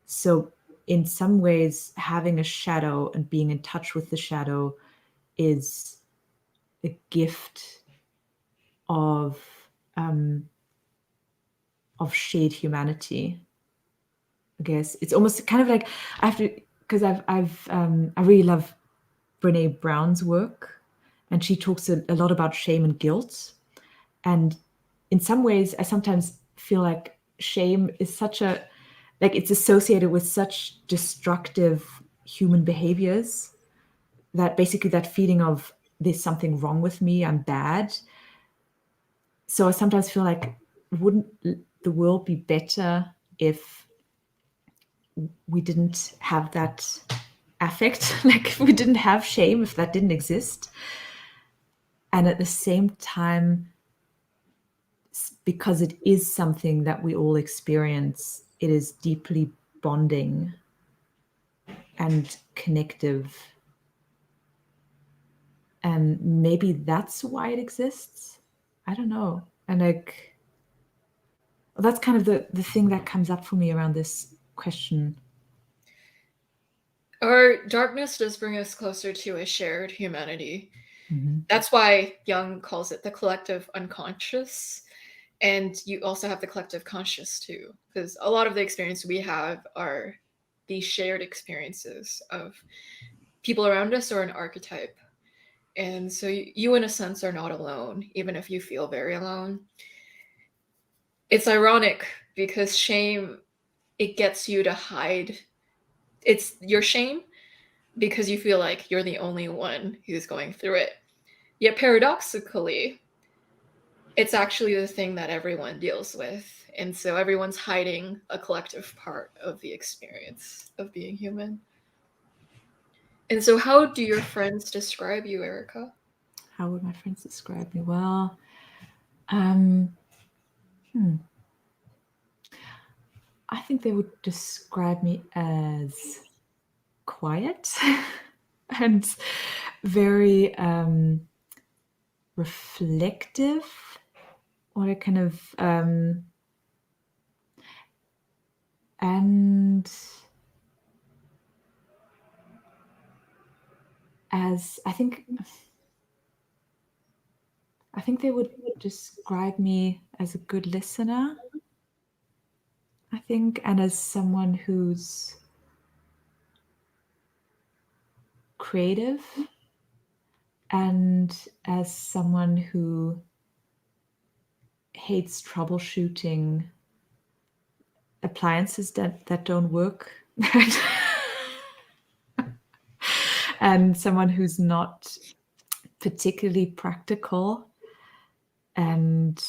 So in some ways, having a shadow and being in touch with the shadow is a gift of shared humanity. I guess it's almost kind of like I have to, because I really love Brene Brown's work, and she talks a lot about shame and guilt. And in some ways, I sometimes feel like shame is such a, like it's associated with such destructive human behaviors that basically that feeling of there's something wrong with me, I'm bad. So I sometimes feel like, wouldn't the world be better if we didn't have that affect? Like if we didn't have shame, if that didn't exist? And at the same time, because it is something that we all experience, it is deeply bonding and connective. And maybe that's why it exists. I don't know. And like, that's kind of the thing that comes up for me around this question. Our darkness does bring us closer to a shared humanity. Mm-hmm. That's why Jung calls it the collective unconscious. And you also have the collective conscious too, because a lot of the experience we have are these shared experiences of people around us or an archetype. And so you, in a sense, are not alone, even if you feel very alone. It's ironic because shame, it gets you to hide. It's your shame because you feel like you're the only one who's going through it. Yet paradoxically, it's actually the thing that everyone deals with. And so everyone's hiding a collective part of the experience of being human. And so, how do your friends describe you, Erika? How would my friends describe me? Well, I think they would describe me as quiet and very reflective, or a kind of and as I think they would describe me as a good listener. I think, and as someone who's creative, and as someone who hates troubleshooting appliances that don't work, and someone who's not particularly practical, and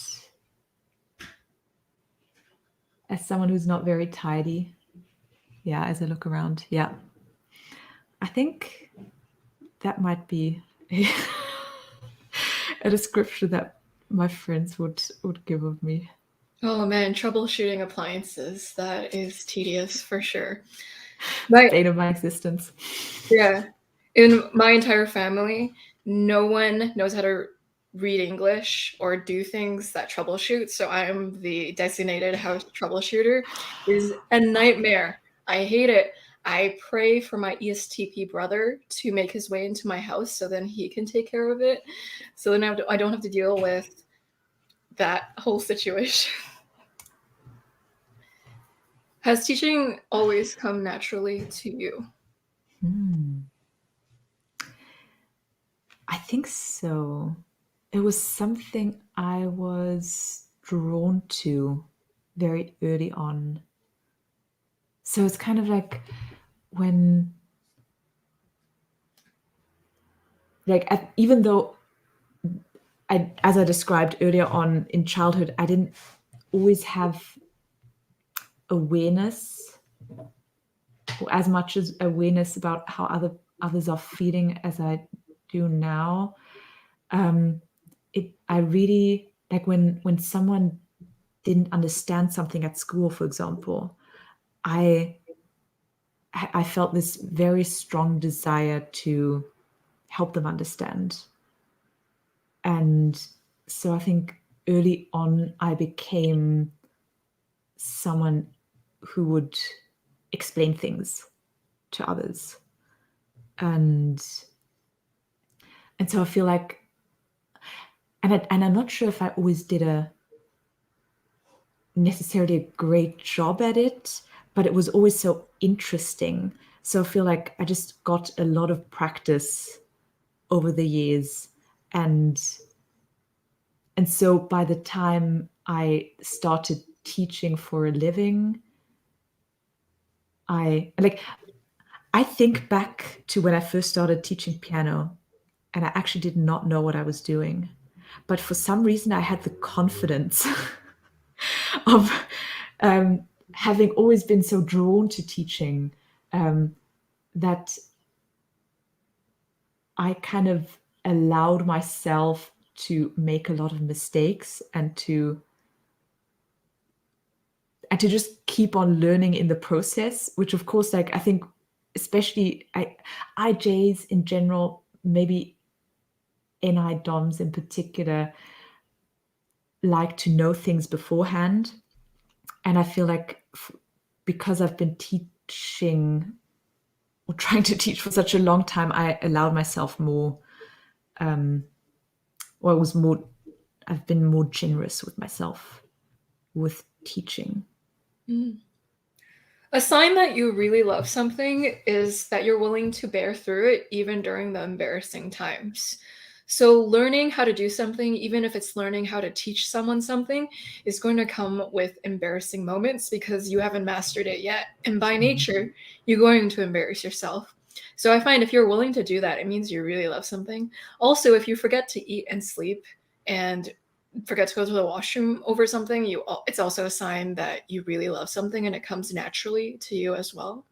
as someone who's not very tidy. Yeah, as I look around, yeah. I think that might be a description that my friends would give of me. Oh man, troubleshooting appliances. That is tedious for sure. Bane of my existence. Yeah. In my entire family, no one knows how to read English or do things that troubleshoot. So I'm the designated house troubleshooter. It is a nightmare. I hate it. I pray for my ISTP brother to make his way into my house so then he can take care of it. So then I don't have to deal with that whole situation. Has teaching always come naturally to you? I think so. It was something I was drawn to very early on. So it's kind of like when, even though as I described earlier on in childhood, I didn't always have awareness, or as much as awareness about how others are feeling as I do now. I really like when someone didn't understand something at school, for example, I felt this very strong desire to help them understand. And so I think early on I became someone who would explain things to others. And so I feel like, and I'm not sure if I always did necessarily a great job at it, but it was always so interesting. So I feel like I just got a lot of practice over the years. And so by the time I started teaching for a living, I think back to when I first started teaching piano, and I actually did not know what I was doing. But for some reason, I had the confidence of having always been so drawn to teaching, that I kind of allowed myself to make a lot of mistakes and to just keep on learning in the process, which of course, like, I think especially IJs in general, maybe NI DOMs in particular, like to know things beforehand. And I feel like because I've been teaching or trying to teach for such a long time, I allowed myself more, I've been more generous with myself with teaching. A sign that you really love something is that you're willing to bear through it even during the embarrassing times. So learning how to do something, even if it's learning how to teach someone something, is going to come with embarrassing moments because you haven't mastered it yet. And by nature, you're going to embarrass yourself. So I find if you're willing to do that, it means you really love something. Also, if you forget to eat and sleep and forget to go to the washroom over something, it's also a sign that you really love something and it comes naturally to you as well.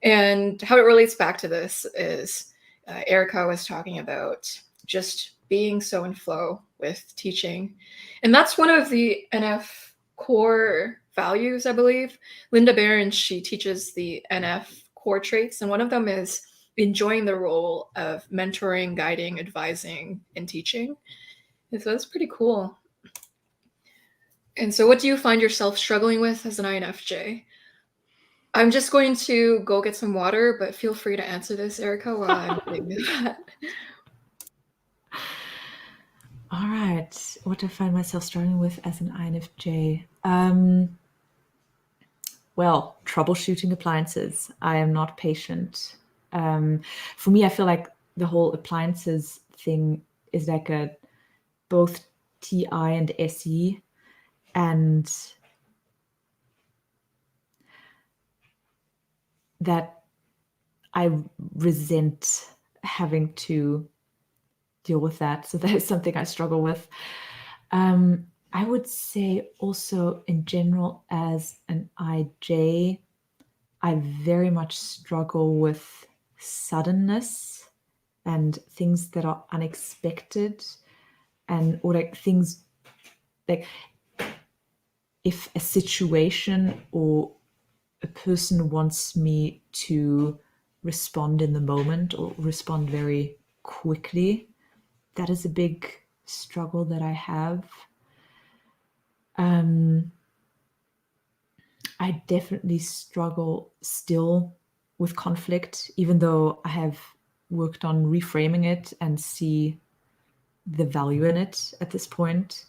And how it relates back to this is Erika was talking about just being so in flow with teaching. And that's one of the NF core values, I believe. Linda Barron, she teaches the NF core traits, and one of them is enjoying the role of mentoring, guiding, advising, and teaching. And so that's pretty cool. And so what do you find yourself struggling with as an INFJ? I'm just going to go get some water, but feel free to answer this, Erika, while I'm doing that. All right. What do I find myself struggling with as an INFJ? Well, troubleshooting appliances. I am not patient. For me, I feel like the whole appliances thing is like a both TI and SE, and that I resent having to deal with that. So that is something I struggle with. I would say also in general, as an IJ, I very much struggle with suddenness and things that are unexpected, and or like things like if a situation or a person wants me to respond in the moment or respond very quickly, that is a big struggle that I have. I definitely struggle still with conflict, even though I have worked on reframing it and see the value in it at this point.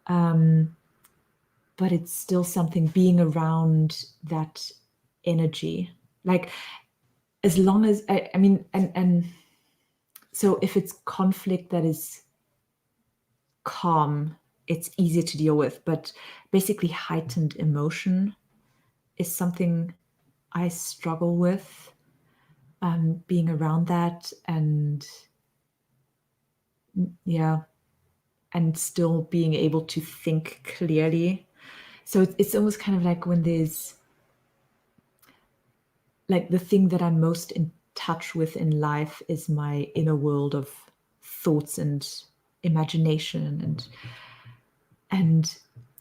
But it's still something, being around that energy. Like, as long as I mean, and so if it's conflict that is calm, it's easier to deal with. But basically, heightened emotion is something I struggle with, being around that, and yeah, and still being able to think clearly. So it's almost kind of like when there's like the thing that I'm most in touch with in life is my inner world of thoughts and imagination, and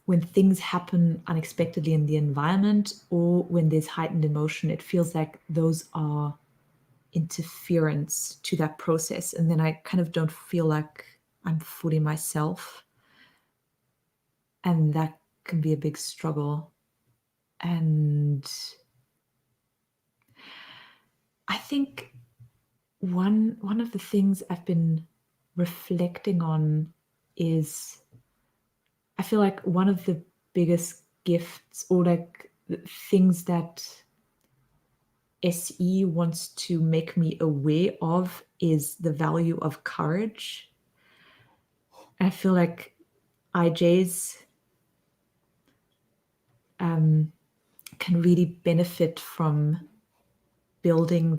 when things happen unexpectedly in the environment or when there's heightened emotion, it feels like those are interference to that process, and then I kind of don't feel like I'm fully myself, and that can be a big struggle. And I think one of the things I've been reflecting on is, I feel like one of the biggest gifts, or like things that SE wants to make me aware of, is the value of courage. I feel like IJs can really benefit from building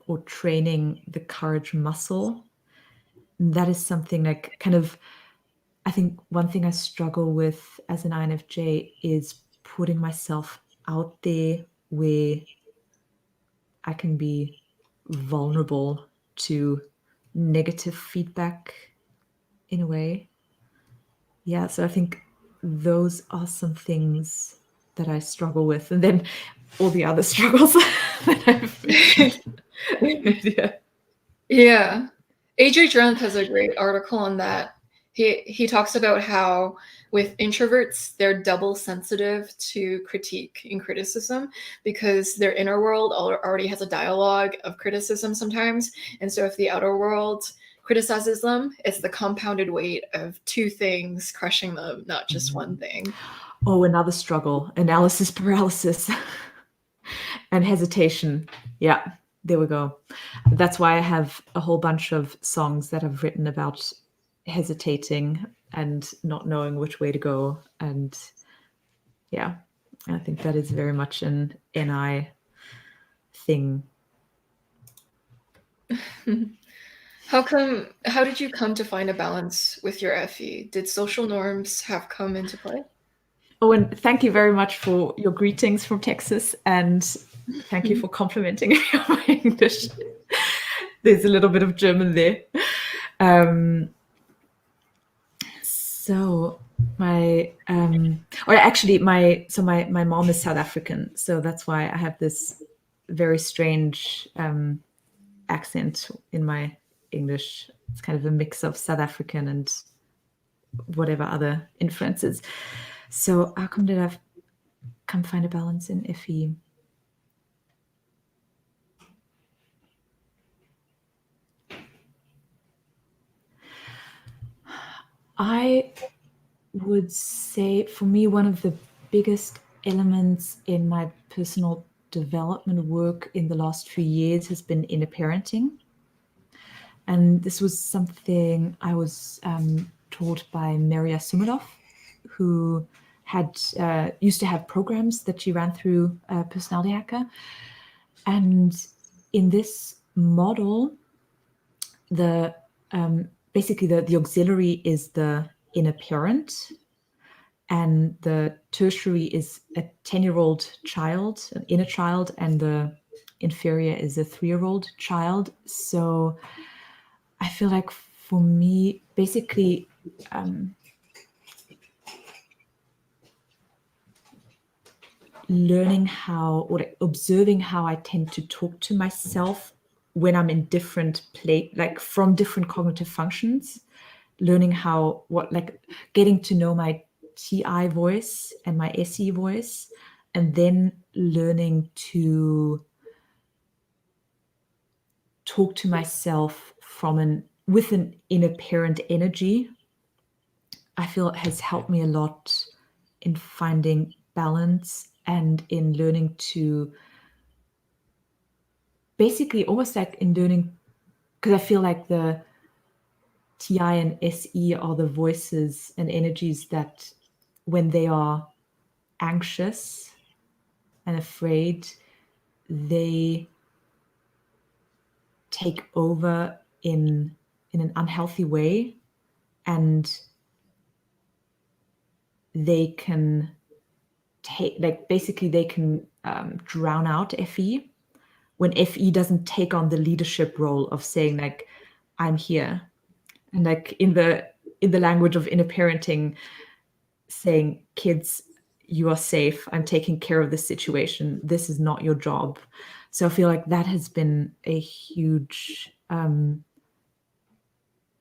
or training the courage muscle. And that is something like kind of, I think one thing I struggle with as an INFJ is putting myself out there where I can be vulnerable to negative feedback in a way. Yeah, so I think those are some things that I struggle with. And then all the other struggles that I've yeah. Yeah. AJ Drunk has a great article on that. He talks about how with introverts, they're double sensitive to critique and criticism because their inner world already has a dialogue of criticism sometimes. And so if the outer world criticizes them, it's the compounded weight of two things crushing them, not just one thing. Oh, another struggle, analysis paralysis and hesitation. Yeah, there we go. That's why I have a whole bunch of songs that I've written about hesitating and not knowing which way to go. And yeah, I think that is very much an NI thing. How did you come to find a balance with your FE? Did social norms have come into play? Oh, and thank you very much for your greetings from Texas, and thank you for complimenting me on my English. There's a little bit of German there. So my my mom is South African, so that's why I have this very strange accent in my English. It's kind of a mix of South African and whatever other influences. So how come did I come find a balance in FE? I would say for me, one of the biggest elements in my personal development work in the last few years has been inner parenting. And this was something I was taught by Maria Sumilov, who had used to have programs that she ran through Personality Hacker. And in this model, the basically the auxiliary is the inner parent, and the tertiary is a 10-year-old child, an inner child, and the inferior is a 3-year-old child. So I feel like for me, basically, learning how, or observing how I tend to talk to myself when I'm in different like from different cognitive functions, learning how, getting to know my TI voice and my SE voice, and then learning to talk to myself with an inner parent energy, I feel it has helped me a lot in finding balance and in learning to basically almost like in learning, because I feel like the TI and SE are the voices and energies that when they are anxious and afraid, they take over in an unhealthy way, and they can they can drown out FE when FE doesn't take on the leadership role of saying like, I'm here, and like in the language of inner parenting, saying, kids, you are safe, I'm taking care of this situation, this is not your job. So I feel like that has been a huge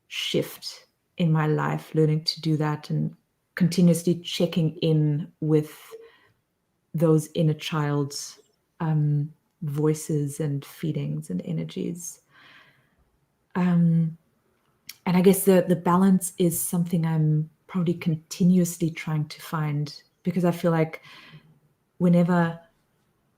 shift in my life, learning to do that and continuously checking in with those inner child's voices and feelings and energies. And I guess the balance is something I'm probably continuously trying to find, because I feel like whenever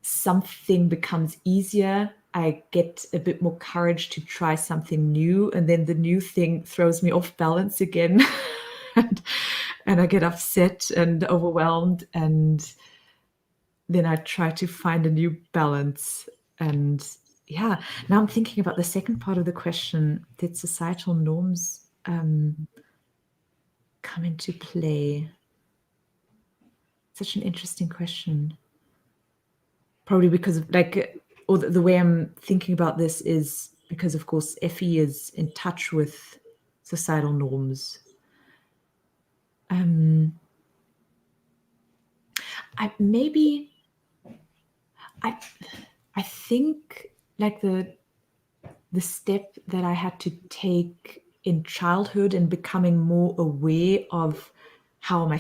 something becomes easier, I get a bit more courage to try something new, and then the new thing throws me off balance again. and I get upset and overwhelmed, and then I try to find a new balance. And yeah, now I'm thinking about the second part of the question. Did societal norms come into play? Such an interesting question. Probably because of or the way I'm thinking about this is because, of course, FE is in touch with societal norms. I think like the step that I had to take in childhood and becoming more aware of how am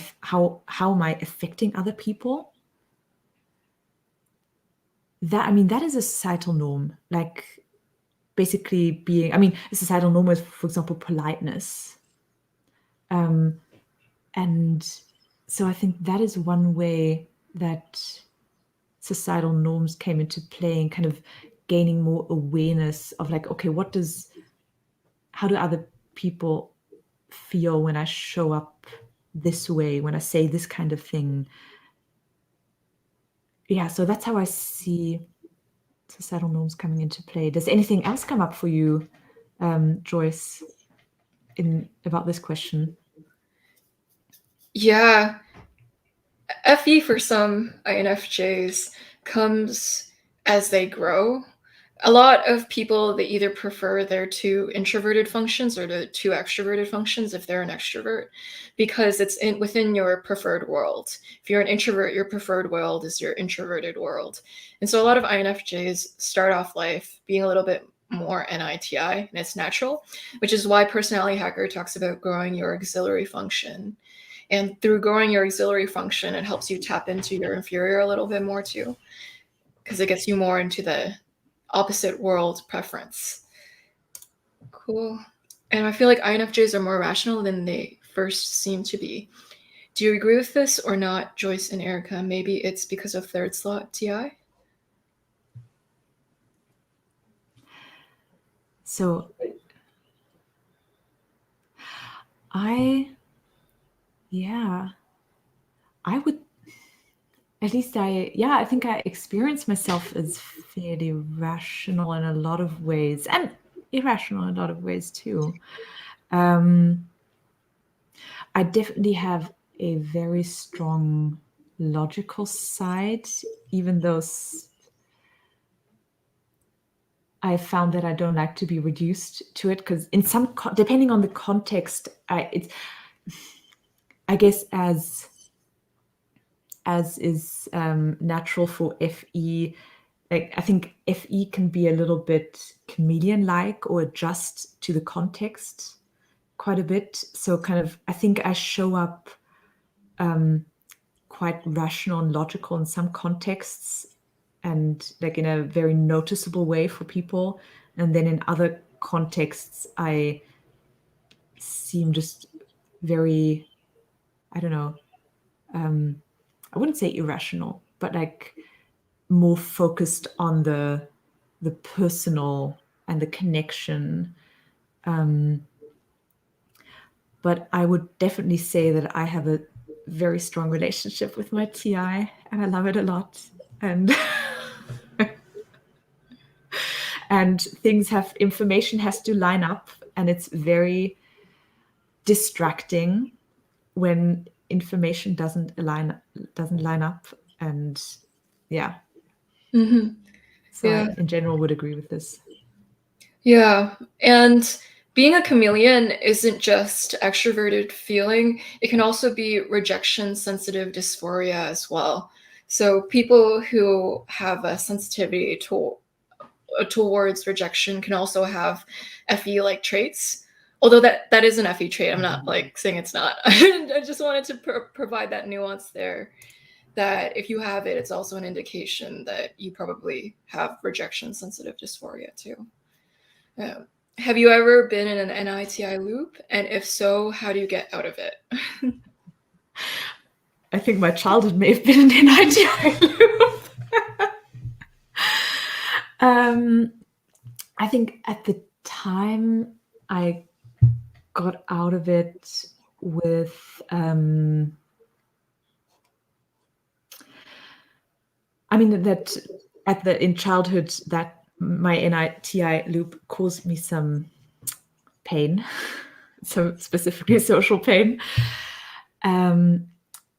I affecting other people. That is a societal norm. Like basically being, a societal norm is, for example, politeness. And so I think that is one way that societal norms came into play, and kind of gaining more awareness of like, okay, how do other people feel when I show up this way, when I say this kind of thing? Yeah, so that's how I see societal norms coming into play. Does anything else come up for you, Joyce, about this question? Yeah. FE for some INFJs comes as they grow. A lot of people, they either prefer their two introverted functions or the two extroverted functions if they're an extrovert, because it's within your preferred world. If you're an introvert, your preferred world is your introverted world. And so a lot of INFJs start off life being a little bit more NITI, and it's natural, which is why Personality Hacker talks about growing your auxiliary function. And through growing your auxiliary function, it helps you tap into your inferior a little bit more too, because it gets you more into the opposite world preference. Cool. And I feel like INFJs are more rational than they first seem to be. Do you agree with this or not, Joyce and Erika? Maybe it's because of third slot TI? So I would, at least I think I experience myself as fairly rational in a lot of ways, and irrational in a lot of ways too. I definitely have a very strong logical side, even though I found that I don't like to be reduced to it, because in some, depending on the context, I guess as is natural for FE, like I think FE can be a little bit chameleon-like or adjust to the context quite a bit. So kind of, I think I show up quite rational and logical in some contexts, and like in a very noticeable way for people. And then in other contexts, I seem just very, I don't know, I wouldn't say irrational, but like more focused on the personal and the connection. But I would definitely say that I have a very strong relationship with my TI, and I love it a lot. And and information has to line up, and it's very distracting when information doesn't line up. And yeah. Mm-hmm. So Yeah. I in general would agree with this. Yeah. And being a chameleon isn't just extroverted feeling, it can also be rejection sensitive dysphoria as well. So people who have a sensitivity towards rejection can also have FE like traits. Although that is an FE trait, I'm not like saying it's not. I just wanted to provide that nuance there, that if you have it, it's also an indication that you probably have rejection sensitive dysphoria too. Have you ever been in an NITI loop? And if so, how do you get out of it? I think my childhood may have been an NITI loop. I think at the time I got out of it with, I mean, that in childhood, that my NITI loop caused me some pain, so specifically social pain.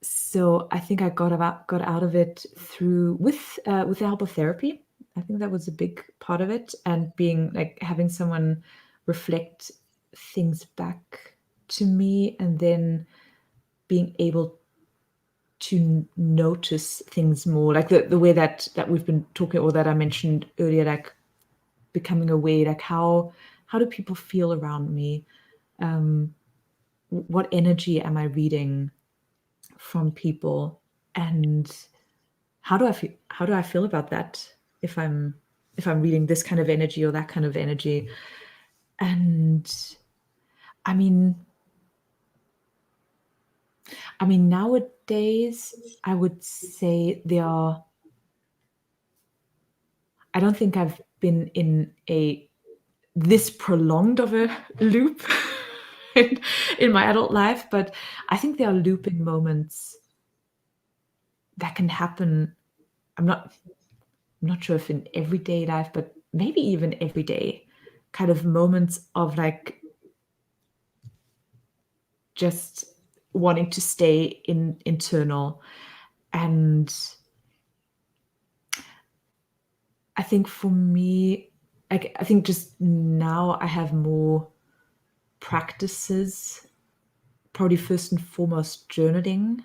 So I think I got out of it with the help of therapy. I think that was a big part of it, and being like having someone reflect things back to me, and then being able to notice things more, like the way that we've been talking, or that I mentioned earlier, like becoming aware, like how do people feel around me? What energy am I reading from people, and how do I feel about that if I'm reading this kind of energy or that kind of energy? And I mean nowadays I would say I don't think I've been in this prolonged of a loop in my adult life, but I think there are looping moments that can happen. I'm not sure if in everyday life, but maybe even everyday kind of moments of like just wanting to stay internal. And I think for me, like, I think just now I have more practices, probably first and foremost journaling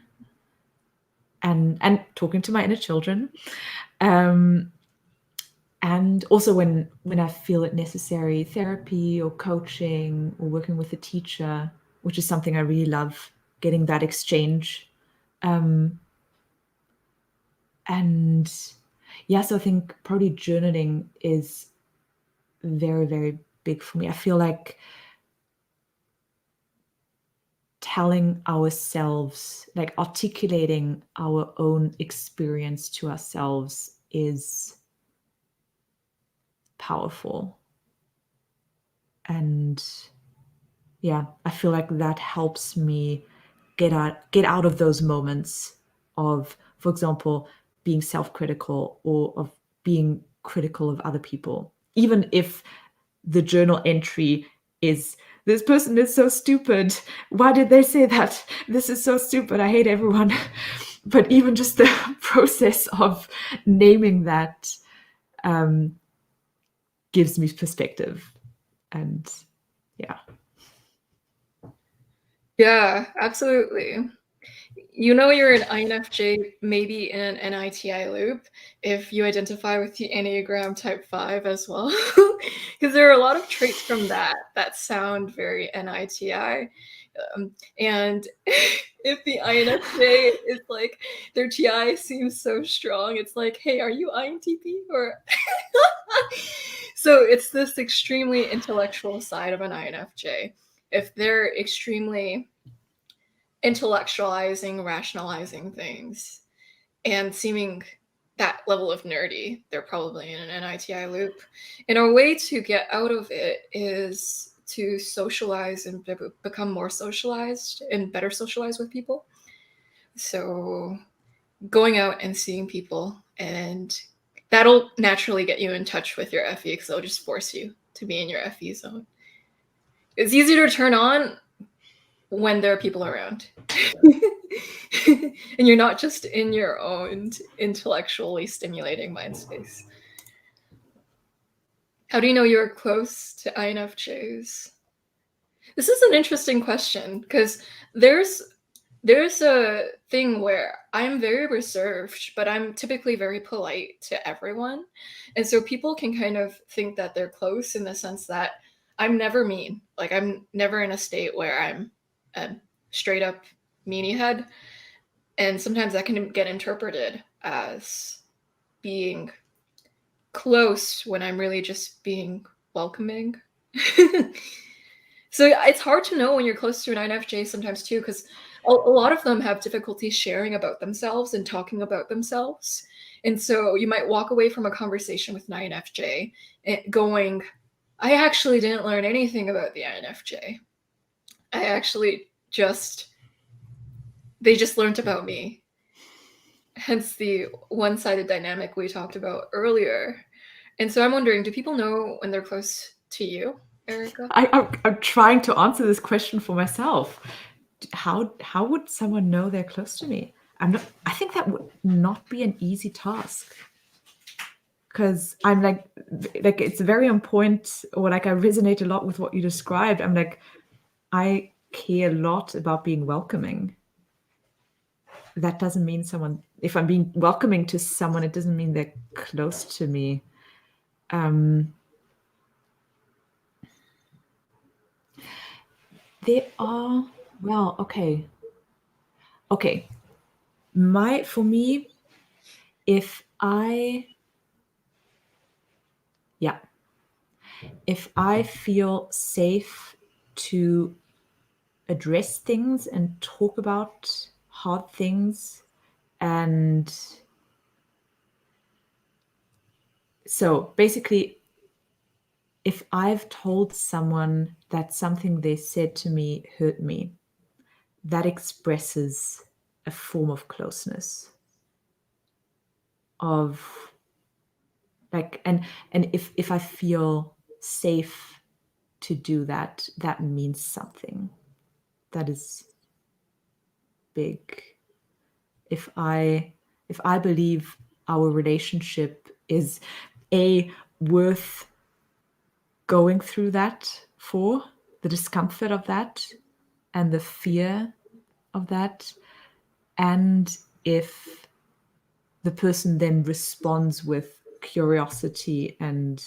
and talking to my inner children. And also when I feel it necessary, therapy or coaching or working with a teacher, which is something I really love, getting that exchange. And yeah, so I think probably journaling is very, very big for me. I feel like telling ourselves, like articulating our own experience to ourselves is powerful. And yeah, I feel like that helps me get out of those moments of, for example, being self-critical or of being critical of other people. Even if the journal entry is, this person is so stupid. Why did they say that? This is so stupid. I hate everyone. But even just the process of naming that gives me perspective. And yeah. Yeah, absolutely. You know you're an INFJ, maybe in an NITI loop, if you identify with the Enneagram Type 5 as well. Because there are a lot of traits from that sound very NITI. And if the INFJ is like, their TI seems so strong, it's like, hey, are you INTP? Or so it's this extremely intellectual side of an INFJ. If they're extremely intellectualizing, rationalizing things, and seeming that level of nerdy, they're probably in an NITI loop. And our way to get out of it is to socialize and become more socialized and better socialized with people. So going out and seeing people, and that'll naturally get you in touch with your FE because it'll just force you to be in your FE zone. It's easy to turn on when there are people around. And you're not just in your own intellectually stimulating mind space. How do you know you're close to INFJs? This is an interesting question because there's a thing where I'm very reserved, but I'm typically very polite to everyone. And so people can kind of think that they're close in the sense that I'm never mean. Like I'm never in a state where I'm a straight up meanie head. And sometimes that can get interpreted as being close when I'm really just being welcoming. So it's hard to know when you're close to an INFJ sometimes too, because a lot of them have difficulty sharing about themselves and talking about themselves. And so you might walk away from a conversation with an INFJ going, I actually didn't learn anything about the INFJ. I actually they just learned about me. Hence the one-sided dynamic we talked about earlier. And so I'm wondering, do people know when they're close to you, Erika? I'm trying to answer this question for myself. How would someone know they're close to me? I think that would not be an easy task, because I'm like it's very on point, or like I resonate a lot with what you described. I'm like, I care a lot about being welcoming. That doesn't mean if I'm being welcoming to someone, it doesn't mean they're close to me. They are, well, okay. For me, if I feel safe to address things and talk about hard things, and so basically, if I've told someone that something they said to me hurt me, that expresses a form of closeness. Of like, and if I feel safe to do that, that means something. That is big. If I believe our relationship is worth going through that, for the discomfort of that and the fear of that, and if the person then responds with curiosity and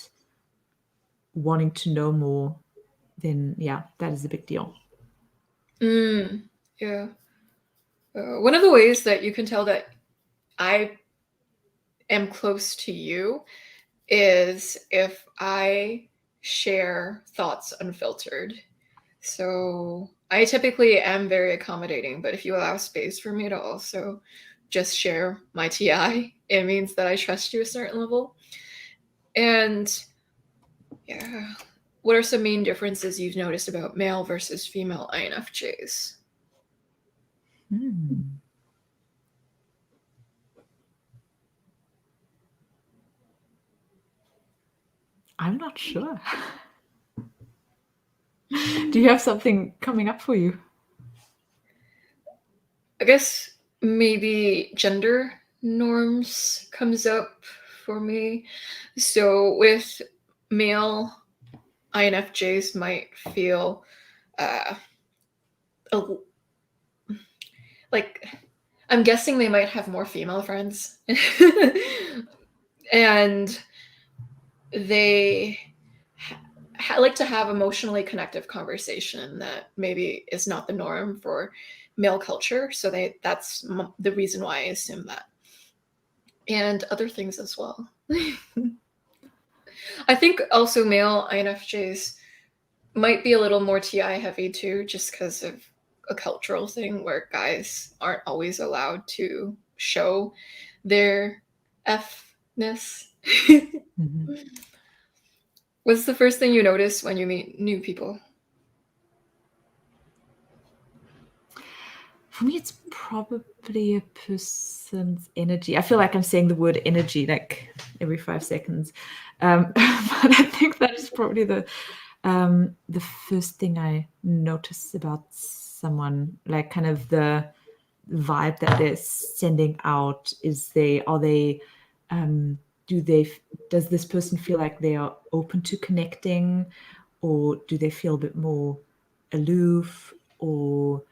wanting to know more, then yeah, that is a big deal. Yeah. One of the ways that you can tell that I am close to you is if I share thoughts unfiltered. So I typically am very accommodating, but if you allow space for me to also just share my TI, it means that I trust you a certain level. And yeah, what are some main differences you've noticed about male versus female INFJs? I'm not sure. Do you have something coming up for you? I guess maybe gender norms comes up for me. So with male INFJs might feel like, I'm guessing they might have more female friends. And they like to have emotionally connective conversation that maybe is not the norm for male culture. So that's the reason why I assume that. And other things as well. I think also male INFJs might be a little more TI heavy too, just because of a cultural thing where guys aren't always allowed to show their F-ness. Mm-hmm. What's the first thing you notice when you meet new people? For me, it's probably a person's energy. I feel like I'm saying the word energy like every 5 seconds. But I think that is probably the first thing I notice about someone, like kind of the vibe that they're sending out. Does this person feel like they are open to connecting, or do they feel a bit more aloof, or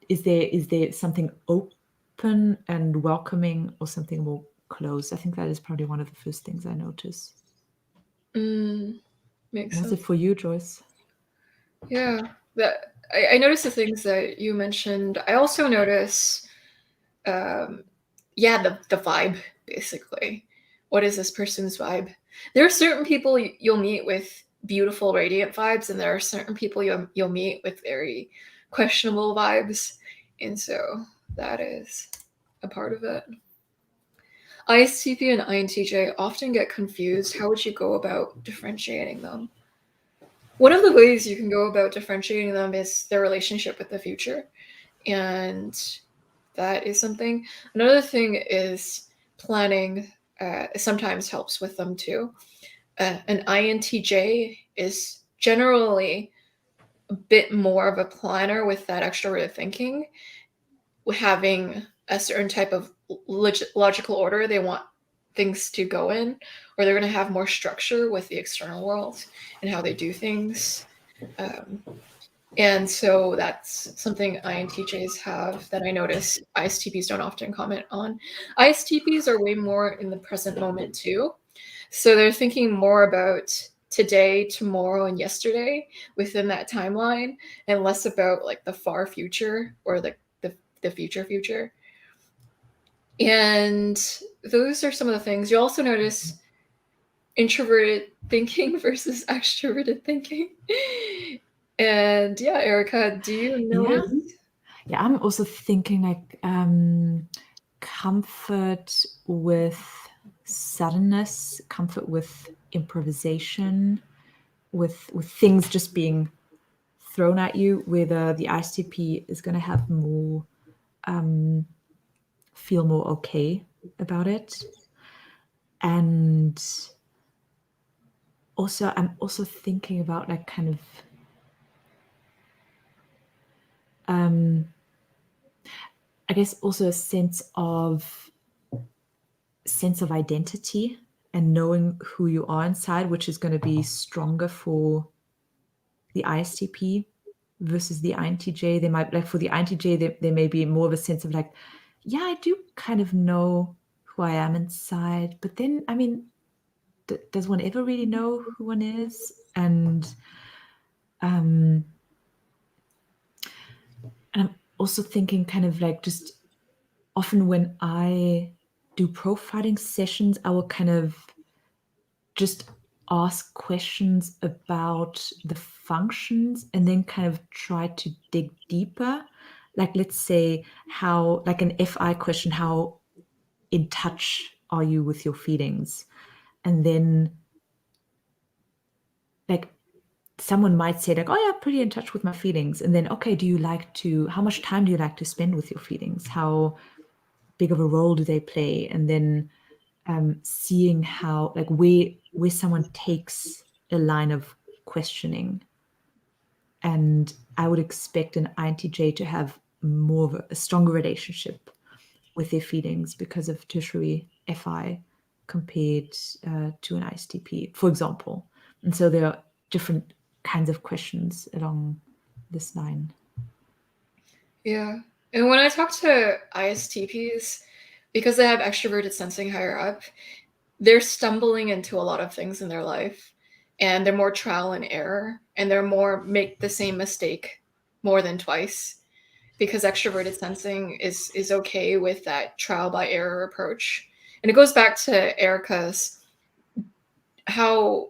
is there something open and welcoming, or something more closed? I think that is probably one of the first things I notice. Makes How's sense. it for you, Joyce? Yeah, I notice the things that you mentioned. I also notice, the vibe, basically. What is this person's vibe? There are certain people you'll meet with beautiful, radiant vibes, and there are certain people you'll meet with very questionable vibes, and so that is a part of it. ISTP and INTJ often get confused. How would you go about differentiating them? One of the ways you can go about differentiating them is their relationship with the future. And that is something. Another thing is planning sometimes helps with them too. An INTJ is generally a bit more of a planner with that extroverted thinking, having a certain type of logical order they want things to go in, or they're going to have more structure with the external world and how they do things. And so that's something INTJs have that I notice ISTPs don't often comment on. ISTPs are way more in the present moment too. So they're thinking more about today, tomorrow, and yesterday within that timeline, and less about like the far future or the future. And those are some of the things. You also notice introverted thinking versus extroverted thinking. And yeah, Erika, do you notice? Yeah, I'm also thinking like comfort with suddenness, comfort with improvisation, with things just being thrown at you, whether the ISTP is going to have more, feel more okay about it. And also, I'm also thinking about like kind of, I guess also a sense of identity and knowing who you are inside, which is going to be stronger for the ISTP versus the INTJ. They might, like for the INTJ, there may be more of a sense of like, yeah, I do kind of know who I am inside, but then, I mean, does one ever really know who one is? And I'm also thinking kind of like, just often when I do profiling sessions, I will kind of just ask questions about the functions and then kind of try to dig deeper. Like, let's say, how, like an FI question, how in touch are you with your feelings? And then, like, someone might say, like, oh yeah, pretty in touch with my feelings. And then, okay, how much time do you like to spend with your feelings? How big of a role do they play? And then seeing how, like, where someone takes a line of questioning. And I would expect an INTJ to have more of a stronger relationship with their feelings because of tertiary FI compared to an ISTP, for example. And so there are different kinds of questions along this line. Yeah. And when I talk to ISTPs, because they have extroverted sensing higher up, they're stumbling into a lot of things in their life, and they're more trial and error, and they're more make the same mistake more than twice, because extroverted sensing is okay with that trial by error approach. And it goes back to Erika's, how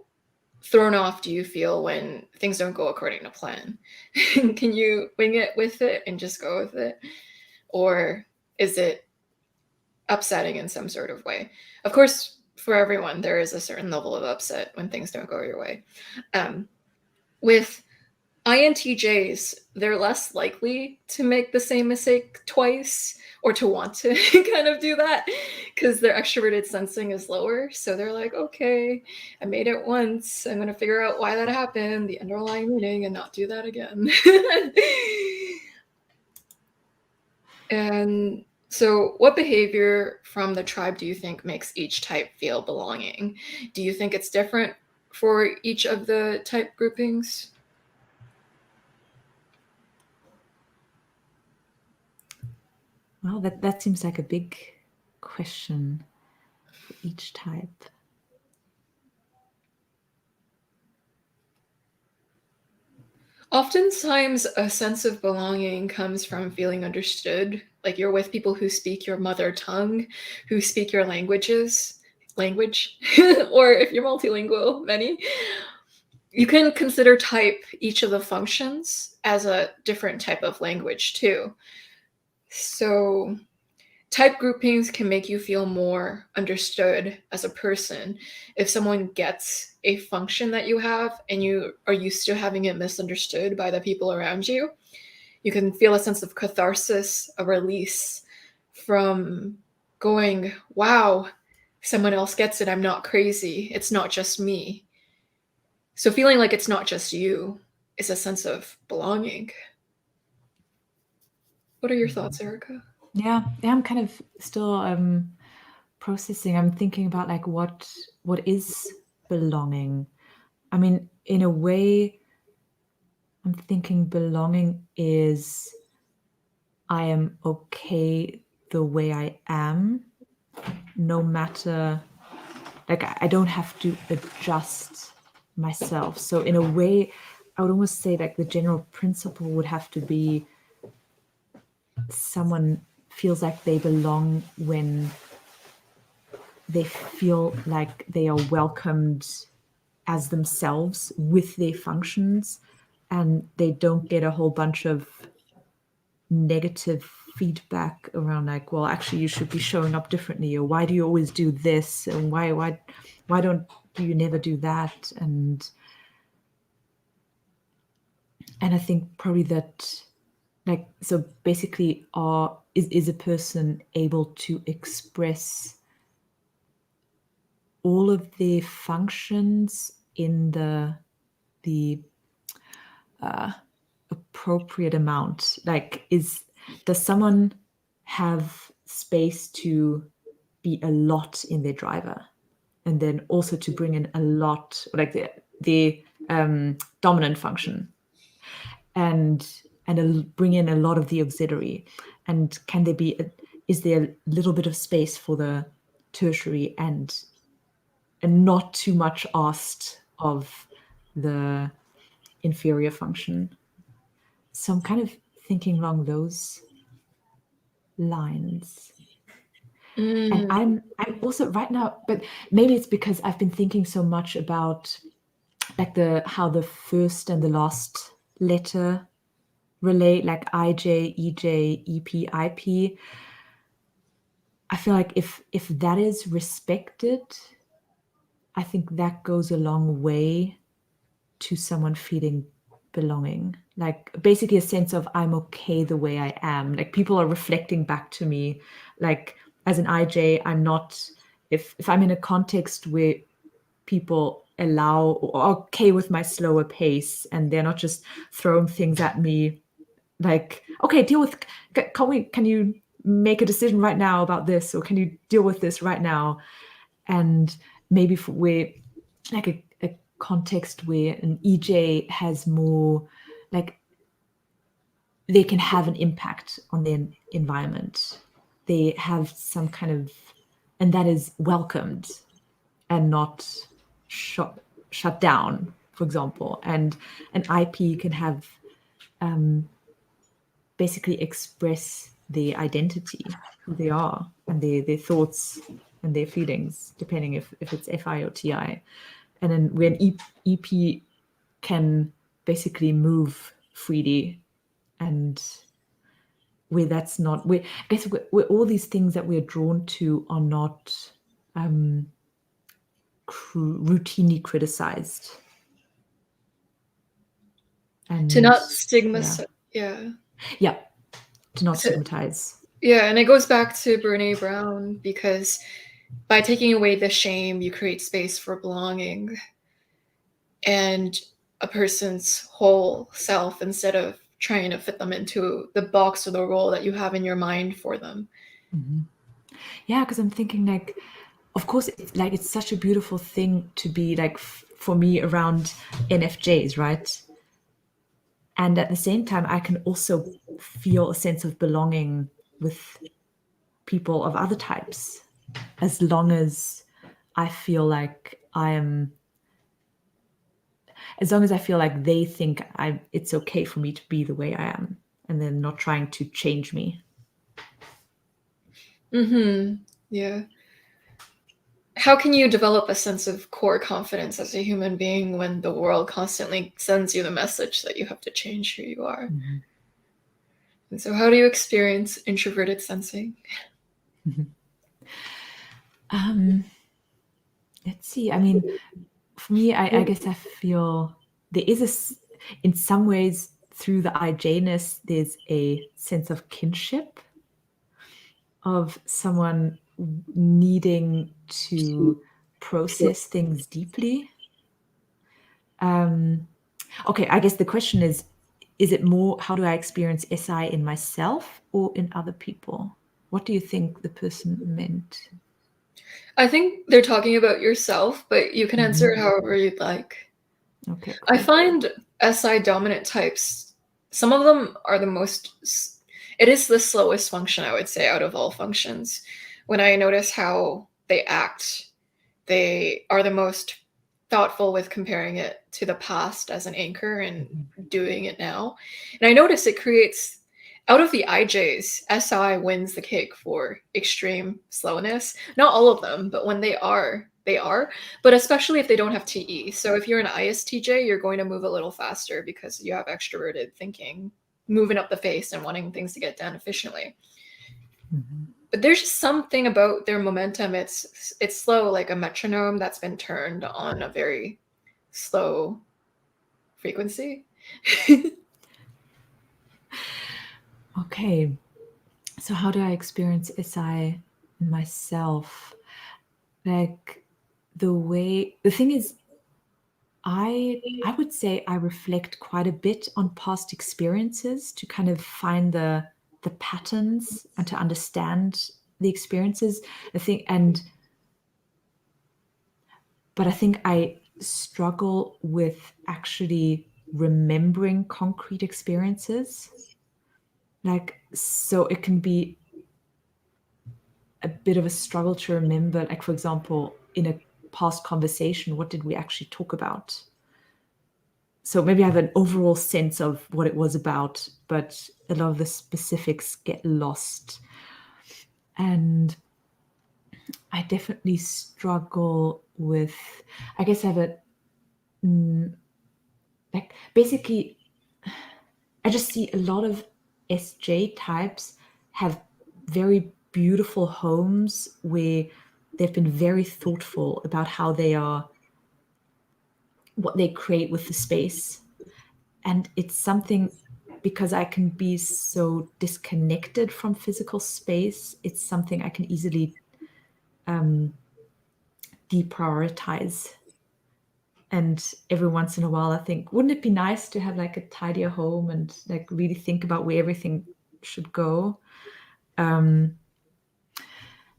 thrown off do you feel when things don't go according to plan? Can you wing it with it and just go with it? Or is it upsetting in some sort of way? Of course, for everyone, there is a certain level of upset when things don't go your way. With INTJs, they're less likely to make the same mistake twice or to want to kind of do that because their extroverted sensing is lower. So they're like, okay, I made it once. I'm going to figure out why that happened, the underlying meaning, and not do that again. And so, what behavior from the tribe do you think makes each type feel belonging? Do you think it's different for each of the type groupings? Well, that seems like a big question for each type. Oftentimes, a sense of belonging comes from feeling understood. Like you're with people who speak your mother tongue, who speak your language, or if you're multilingual, many. You can consider type each of the functions as a different type of language too. So type groupings can make you feel more understood as a person. If someone gets a function that you have and you are used to having it misunderstood by the people around you, you can feel a sense of catharsis, a release from going, wow, someone else gets it. I'm not crazy. It's not just me. So feeling like it's not just you is a sense of belonging. What are your thoughts, Erika? Yeah, I'm kind of still processing. I'm thinking about, like, what is belonging. I mean, in a way, I'm thinking belonging is I am okay the way I am, no matter, like, I don't have to adjust myself. So in a way, I would almost say, like, the general principle would have to be someone feels like they belong when they feel like they are welcomed as themselves with their functions, and they don't get a whole bunch of negative feedback around, like, well, actually you should be showing up differently, or why do you always do this, and why don't you never do that. And I think probably that, like, so basically, is a person able to express all of their functions in the appropriate amount? Like, does someone have space to be a lot in their driver, and then also to bring in a lot, like the dominant function, and bring in a lot of the auxiliary? And can there be is there a little bit of space for the tertiary, and not too much asked of the inferior function? So I'm kind of thinking along those lines. And I'm also right now, but maybe it's because I've been thinking so much about like how the first and the last letter relate, like IJ, EJ, EP, IP. I feel like if that is respected, I think that goes a long way to someone feeling belonging. Like basically a sense of I'm okay the way I am. Like people are reflecting back to me. Like as an IJ, I'm not, if I'm in a context where people allow or are okay with my slower pace and they're not just throwing things at me like, okay, can you make a decision right now about this, or can you deal with this right now? And maybe we're like a context where an EJ has more, like they can have an impact on their environment. They have some kind of, and that is welcomed and not shut down, for example. And an IP can have basically express their identity, who they are, and their thoughts and their feelings, depending if it's FI or TI. And then when EP can basically move freely, and where that's not, where I guess where all these things that we're drawn to are not routinely criticized. And to not stigmatize. Yeah, to not stigmatize. Yeah, and it goes back to Brene Brown, because by taking away the shame, you create space for belonging and a person's whole self, instead of trying to fit them into the box or the role that you have in your mind for them. Mm-hmm. Yeah, because I'm thinking, like, of course, it's such a beautiful thing to be like for me around NFJs, right? And at the same time, I can also feel a sense of belonging with people of other types, as long as I feel like as long as I feel like they think it's okay for me to be the way I am, and then not trying to change me. Yeah. How can you develop a sense of core confidence as a human being when the world constantly sends you the message that you have to change who you are? Mm-hmm. And so how do you experience introverted sensing? Let's see. I mean, for me, I guess I feel there is in some ways, through the IJ-ness, there's a sense of kinship of someone needing to process things deeply. Okay, I guess the question is it more, how do I experience SI in myself or in other people? What do you think the person meant? I think they're talking about yourself, but you can answer it however you'd like. Okay, cool. I find SI dominant types, some of them are it is the slowest function, I would say, out of all functions. When I notice how they act, they are the most thoughtful with comparing it to the past as an anchor and doing it now. And I notice it creates, out of the IJs, SI wins the cake for extreme slowness. Not all of them, but when they are, but especially if they don't have TE. So if you're an ISTJ, you're going to move a little faster because you have extroverted thinking, moving up the face and wanting things to get done efficiently. But there's just something about their momentum. It's slow, like a metronome that's been turned on a very slow frequency. Okay. So how do I experience SI in myself? Like the thing is, I would say I reflect quite a bit on past experiences to kind of find the patterns and to understand the experiences. But I think I struggle with actually remembering concrete experiences. Like, so it can be a bit of a struggle to remember, like, for example, in a past conversation, what did we actually talk about? So maybe I have an overall sense of what it was about, but a lot of the specifics get lost. And I definitely struggle with, I guess I have a, like basically, I just see a lot of SJ types have very beautiful homes where they've been very thoughtful about how they are, what they create with the space. And it's something, because I can be so disconnected from physical space, it's something I can easily deprioritize. And every once in a while, I think, wouldn't it be nice to have like a tidier home and like really think about where everything should go? And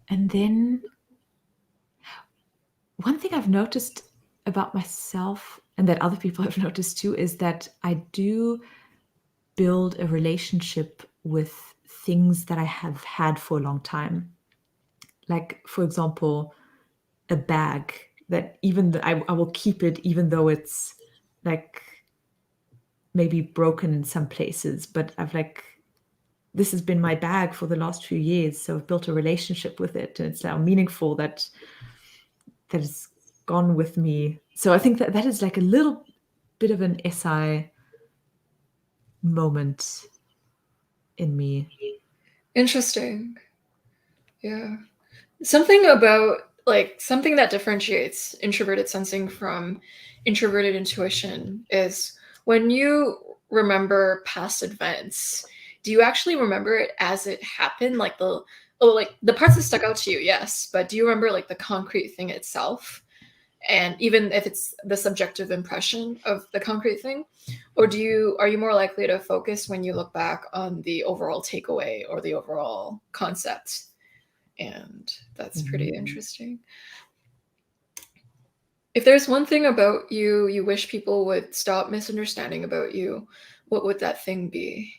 then one thing I've noticed about myself and that other people have noticed too is that I do build a relationship with things that I have had for a long time. Like, for example, a bag that even I will keep it even though it's like maybe broken in some places, but I've like, this has been my bag for the last few years, so I've built a relationship with it, and it's now meaningful that has gone with me. So I think that is like a little bit of an SI moment in me. Interesting. Yeah. Something about like something that differentiates introverted sensing from introverted intuition is when you remember past events, do you actually remember it as it happened? Like like the parts that stuck out to you, yes, but do you remember like the concrete thing itself? And even if it's the subjective impression of the concrete thing, or are you more likely to focus when you look back on the overall takeaway or the overall concept? And that's pretty interesting. If there's one thing about you you wish people would stop misunderstanding about you, what would that thing be?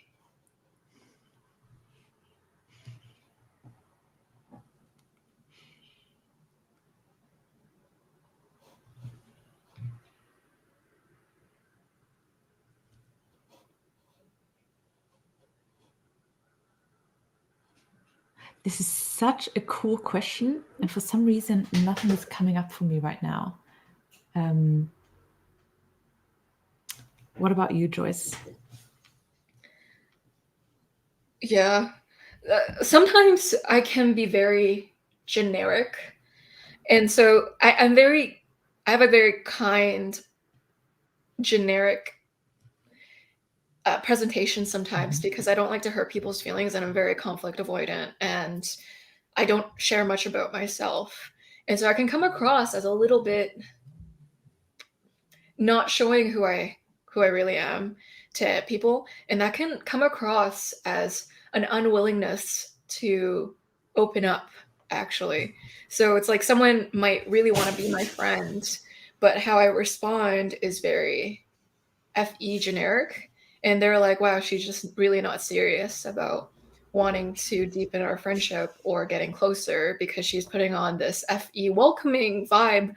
This is such a cool question, and for some reason, nothing is coming up for me right now. What about you, Joyce? Yeah. Sometimes I can be very generic. And so I have a very kind, generic presentation sometimes because I don't like to hurt people's feelings and I'm very conflict avoidant and I don't share much about myself. And so I can come across as a little bit not showing who I really am to people, and that can come across as an unwillingness to open up actually. So it's like someone might really want to be my friend, but how I respond is very FE generic, and they're like, wow, she's just really not serious about wanting to deepen our friendship or getting closer because she's putting on this FE welcoming vibe,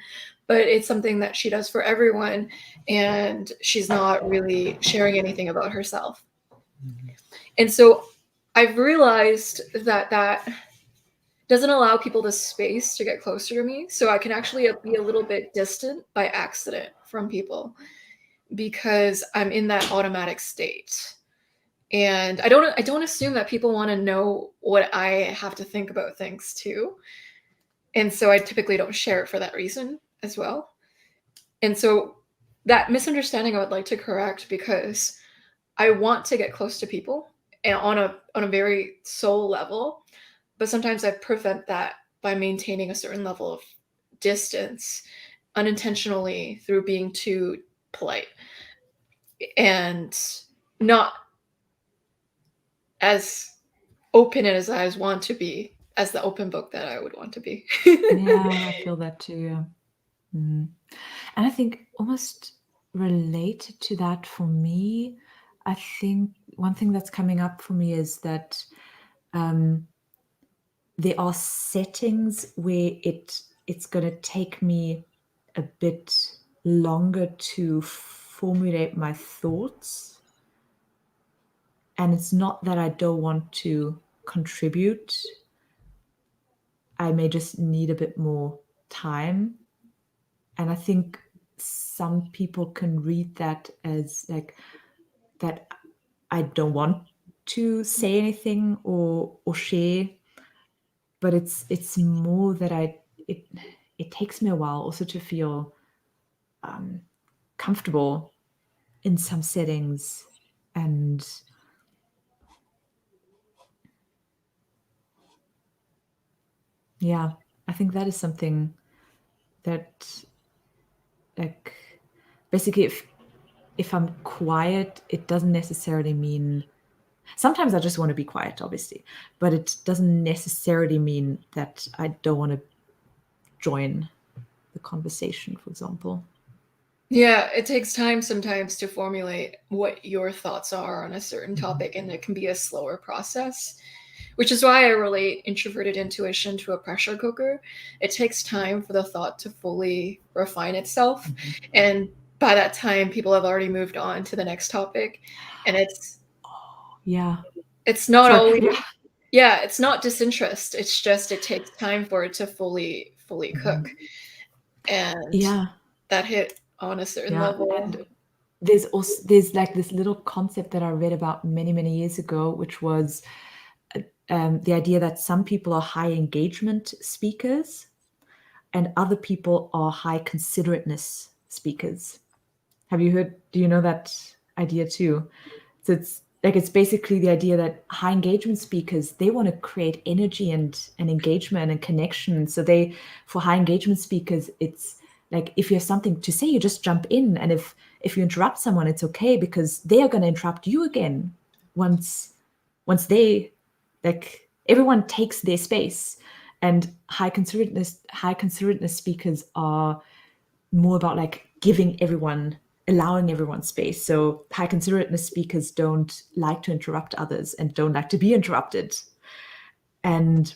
but it's something that she does for everyone and she's not really sharing anything about herself. And so I've realized that that doesn't allow people the space to get closer to me. So I can actually be a little bit distant by accident from people because I'm in that automatic state. And I don't assume that people want to know what I have to think about things too. And so I typically don't share it for that reason as well. And so that misunderstanding I would like to correct because I want to get close to people and on a very soul level, but sometimes I prevent that by maintaining a certain level of distance unintentionally through being too polite and not as open as I want to be, as the open book that I would want to be. Yeah, I feel that too. Yeah. And I think almost related to that for me, I think one thing that's coming up for me is that there are settings where it's going to take me a bit longer to formulate my thoughts. And it's not that I don't want to contribute. I may just need a bit more time. And I think some people can read that as like that I don't want to say anything or share, but it's more that it takes me a while also to feel comfortable in some settings. And yeah, I think that is something that, like, basically if I'm quiet, it doesn't necessarily mean, sometimes I just want to be quiet, obviously, but it doesn't necessarily mean that I don't want to join the conversation, for example. Yeah, it takes time sometimes to formulate what your thoughts are on a certain topic, and it can be a slower process, which is why I relate introverted intuition to a pressure cooker. It takes time for the thought to fully refine itself, and by that time, people have already moved on to the next topic, and it's Yeah. not Sorry. always, yeah, it's not disinterest. It's just it takes time for it to fully cook, and Yeah. that hit on a certain Yeah. level. And there's like this little concept that I read about many years ago, which was the idea that some people are high engagement speakers and other people are high considerateness speakers. Do you know that idea too? So it's basically the idea that high engagement speakers, they want to create energy and engagement and connection. So for high engagement speakers, it's like if you have something to say, you just jump in. And if you interrupt someone, it's okay because they are going to interrupt you again once they, like, everyone takes their space. And high considerateness speakers are more about like allowing everyone space. So high considerateness speakers don't like to interrupt others and don't like to be interrupted. And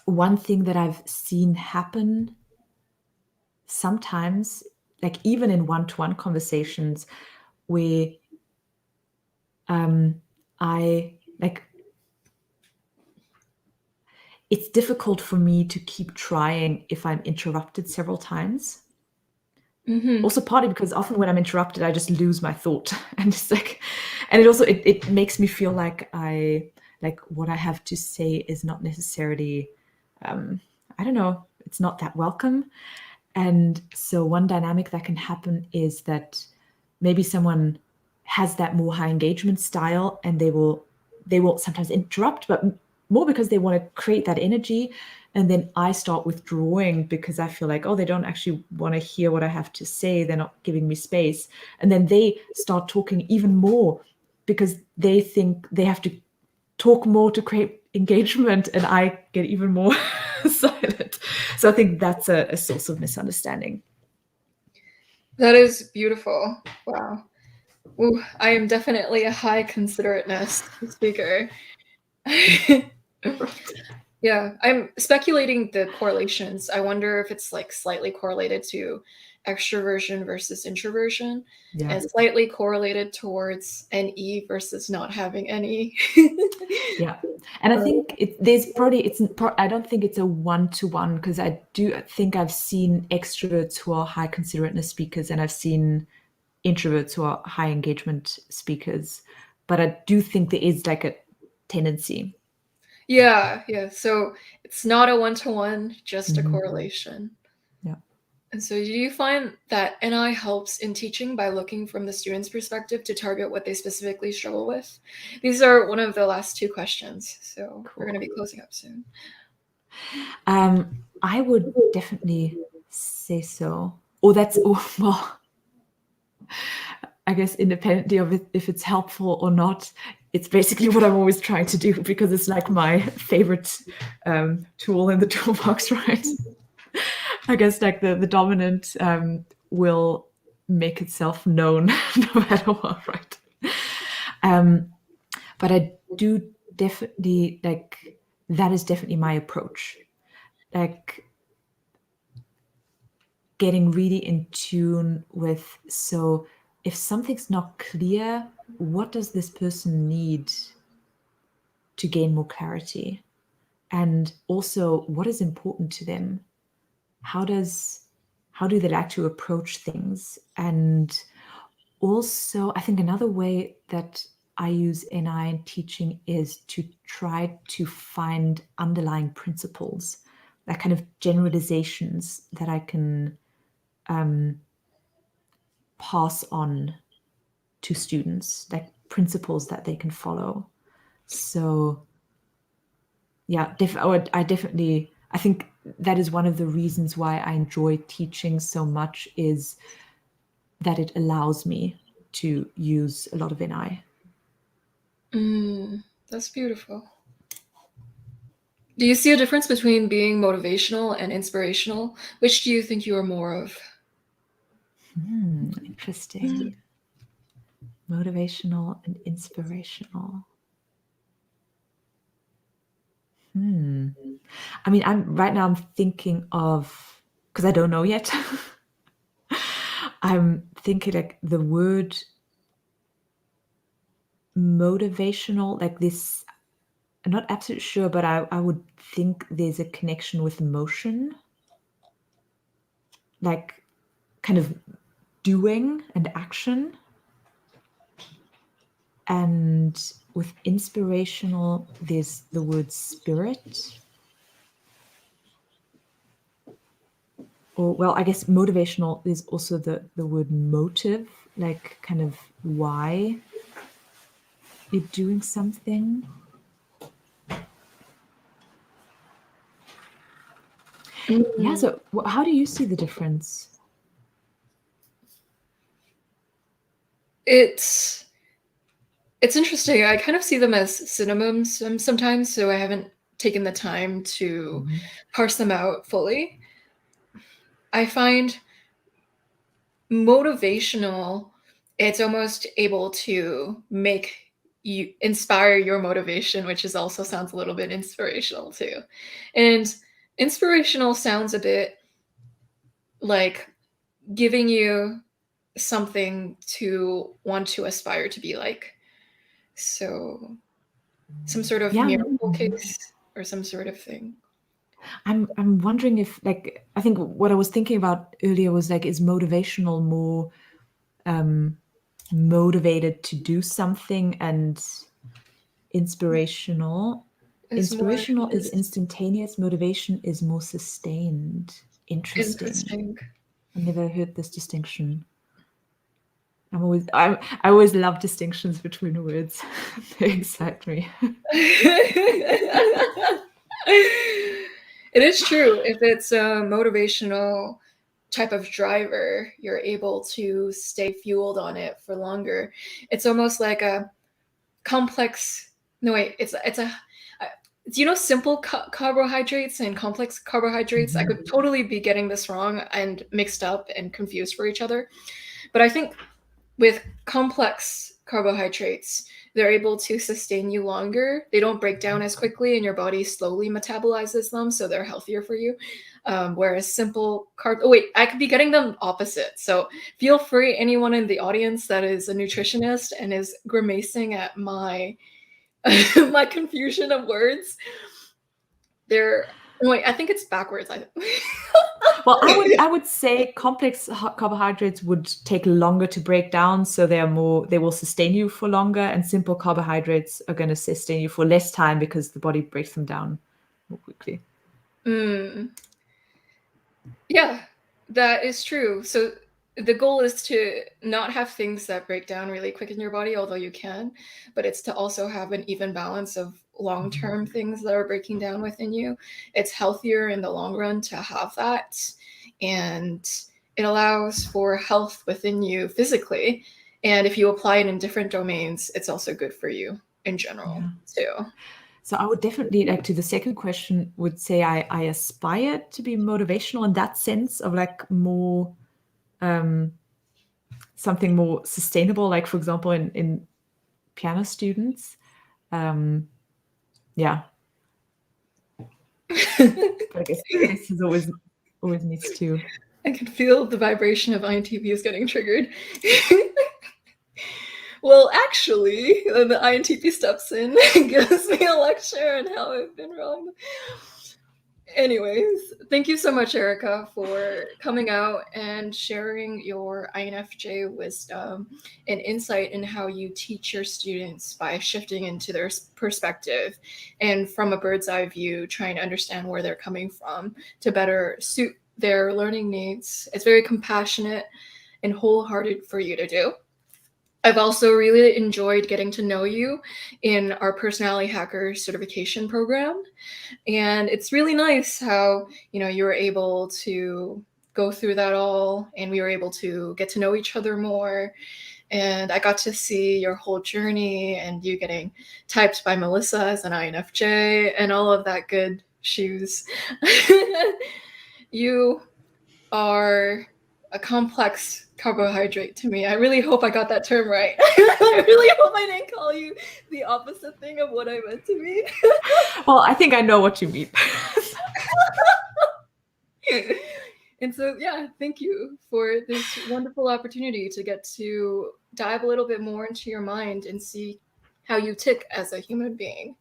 one thing that I've seen happen sometimes, like even in one-to-one conversations, where I like, it's difficult for me to keep trying if I'm interrupted several times. Mm-hmm. Also partly because often when I'm interrupted, I just lose my thought. And it's like, and it also, it makes me feel like what I have to say is not necessarily, I don't know, it's not that welcome. And so one dynamic that can happen is that maybe someone has that more high engagement style and they will sometimes interrupt, but more because they want to create that energy. And then I start withdrawing because I feel like, oh, they don't actually want to hear what I have to say. They're not giving me space. And then they start talking even more because they think they have to talk more to create engagement, and I get even more silent. So I think that's a source of misunderstanding. That is beautiful. Wow. Ooh, I am definitely a high considerateness speaker. Yeah, I'm speculating the correlations. I wonder if it's like slightly correlated to extroversion versus introversion, Yeah. and slightly correlated towards NE versus not having any. Yeah. And I think I don't think it's a one-to-one, because I do think I've seen extroverts who are high considerateness speakers and I've seen introverts who are high engagement speakers. But I do think there is like a tendency. Yeah. So it's not a one-to-one, just a Mhm. correlation. Yeah. And so do you find that NI helps in teaching by looking from the student's perspective to target what they specifically struggle with? These are one of the last two questions, so we're going to be closing up soon. I would definitely say so. Well, I guess independently of it, if it's helpful or not, it's basically what I'm always trying to do because it's like my favorite tool in the toolbox, right? I guess like the dominant will make itself known no matter what, right? But I do definitely like, that is definitely my approach. Like getting really in tune with, so if something's not clear, what does this person need to gain more clarity? and also what is important to them. How do they like to approach things? And also, I think another way that I use NI in teaching is to try to find underlying principles, that kind of generalizations that I can pass on to students, like principles that they can follow. So yeah, I think that is one of the reasons why I enjoy teaching so much, is that it allows me to use a lot of NI. That's beautiful. Do you see a difference between being motivational and inspirational? Which do you think you are more of? Interesting. Motivational and inspirational. I mean, I'm thinking of, because I don't know yet. I'm thinking like the word motivational, like this, I'm not absolutely sure, but I would think there's a connection with motion, like kind of doing and action. And with inspirational, there's the word spirit. Or, well, I guess motivational, there's also the word motive, like kind of why you're doing something. Yeah, so how do you see the difference? It's interesting. I kind of see them as synonyms sometimes, so I haven't taken the time to parse them out fully. I find motivational, it's almost able to make you inspire your motivation, which is also sounds a little bit inspirational too. And inspirational sounds a bit like giving you something to want to aspire to be like. So some sort of miracle case or some sort of thing. I'm wondering if, like, I think what I was thinking about earlier was like, is motivational more motivated to do something, and inspirational is instantaneous, motivation is more sustained. Interesting. I've never heard this distinction. I always love distinctions between words. They excite me. It is true. If it's a motivational type of driver, you're able to stay fueled on it for longer. It's almost like a complex. No, wait. It's you know, simple carbohydrates and complex carbohydrates. I could totally be getting this wrong and mixed up and confused for each other. But I think with complex carbohydrates, they're able to sustain you longer. They don't break down as quickly, and your body slowly metabolizes them, so they're healthier for you. Whereas simple carb, oh wait, I could be getting them opposite. So feel free, anyone in the audience that is a nutritionist and is grimacing at my my confusion of words. Wait, I think it's backwards. Well, I would say complex carbohydrates would take longer to break down, so they will sustain you for longer, and simple carbohydrates are going to sustain you for less time because the body breaks them down more quickly. Yeah, that is true. So the goal is to not have things that break down really quick in your body, although you can, but it's to also have an even balance of long-term things that are breaking down within you. It's healthier in the long run to have that, and it allows for health within you physically. And if you apply it in different domains, it's also good for you in general too. So I would definitely, like, to the second question, would say I aspire to be motivational in that sense of like more something more sustainable, like for example in piano students. Yeah. But I guess is always needs to. I can feel the vibration of INTP is getting triggered. Well, actually, the INTP steps in and gives me a lecture on how I've been wrong. Anyways, thank you so much, Erika, for coming out and sharing your INFJ wisdom and insight in how you teach your students by shifting into their perspective and from a bird's eye view, trying to understand where they're coming from to better suit their learning needs. It's very compassionate and wholehearted for you to do. I've also really enjoyed getting to know you in our Personality Hacker certification program. And it's really nice how, you were able to go through that all and we were able to get to know each other more. And I got to see your whole journey and you getting typed by Melissa as an INFJ and all of that good shoes. You are a complex carbohydrate to me. I really hope I got that term right. I really hope I didn't call you the opposite thing of what I meant to be. Well, I think I know what you mean. And so, yeah, thank you for this wonderful opportunity to get to dive a little bit more into your mind and see how you tick as a human being.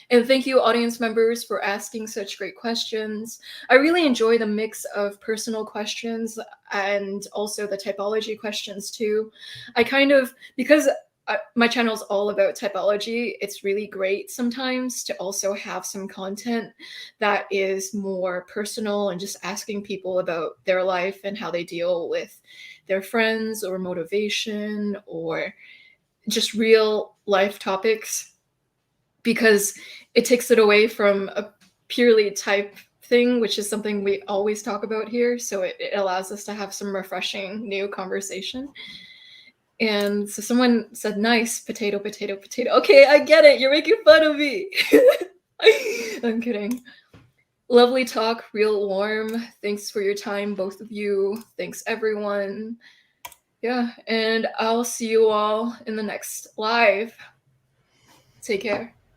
And thank you, audience members, for asking such great questions. I really enjoy the mix of personal questions and also the typology questions too. Because my channel is all about typology, it's really great sometimes to also have some content that is more personal and just asking people about their life and how they deal with their friends or motivation or just real life topics, because it takes it away from a purely type thing, which is something we always talk about here. So it allows us to have some refreshing new conversation. And so someone said, nice, potato, potato, potato. Okay, I get it. You're making fun of me. I'm kidding. Lovely talk, real warm. Thanks for your time, both of you. Thanks, everyone. Yeah, and I'll see you all in the next live. Take care.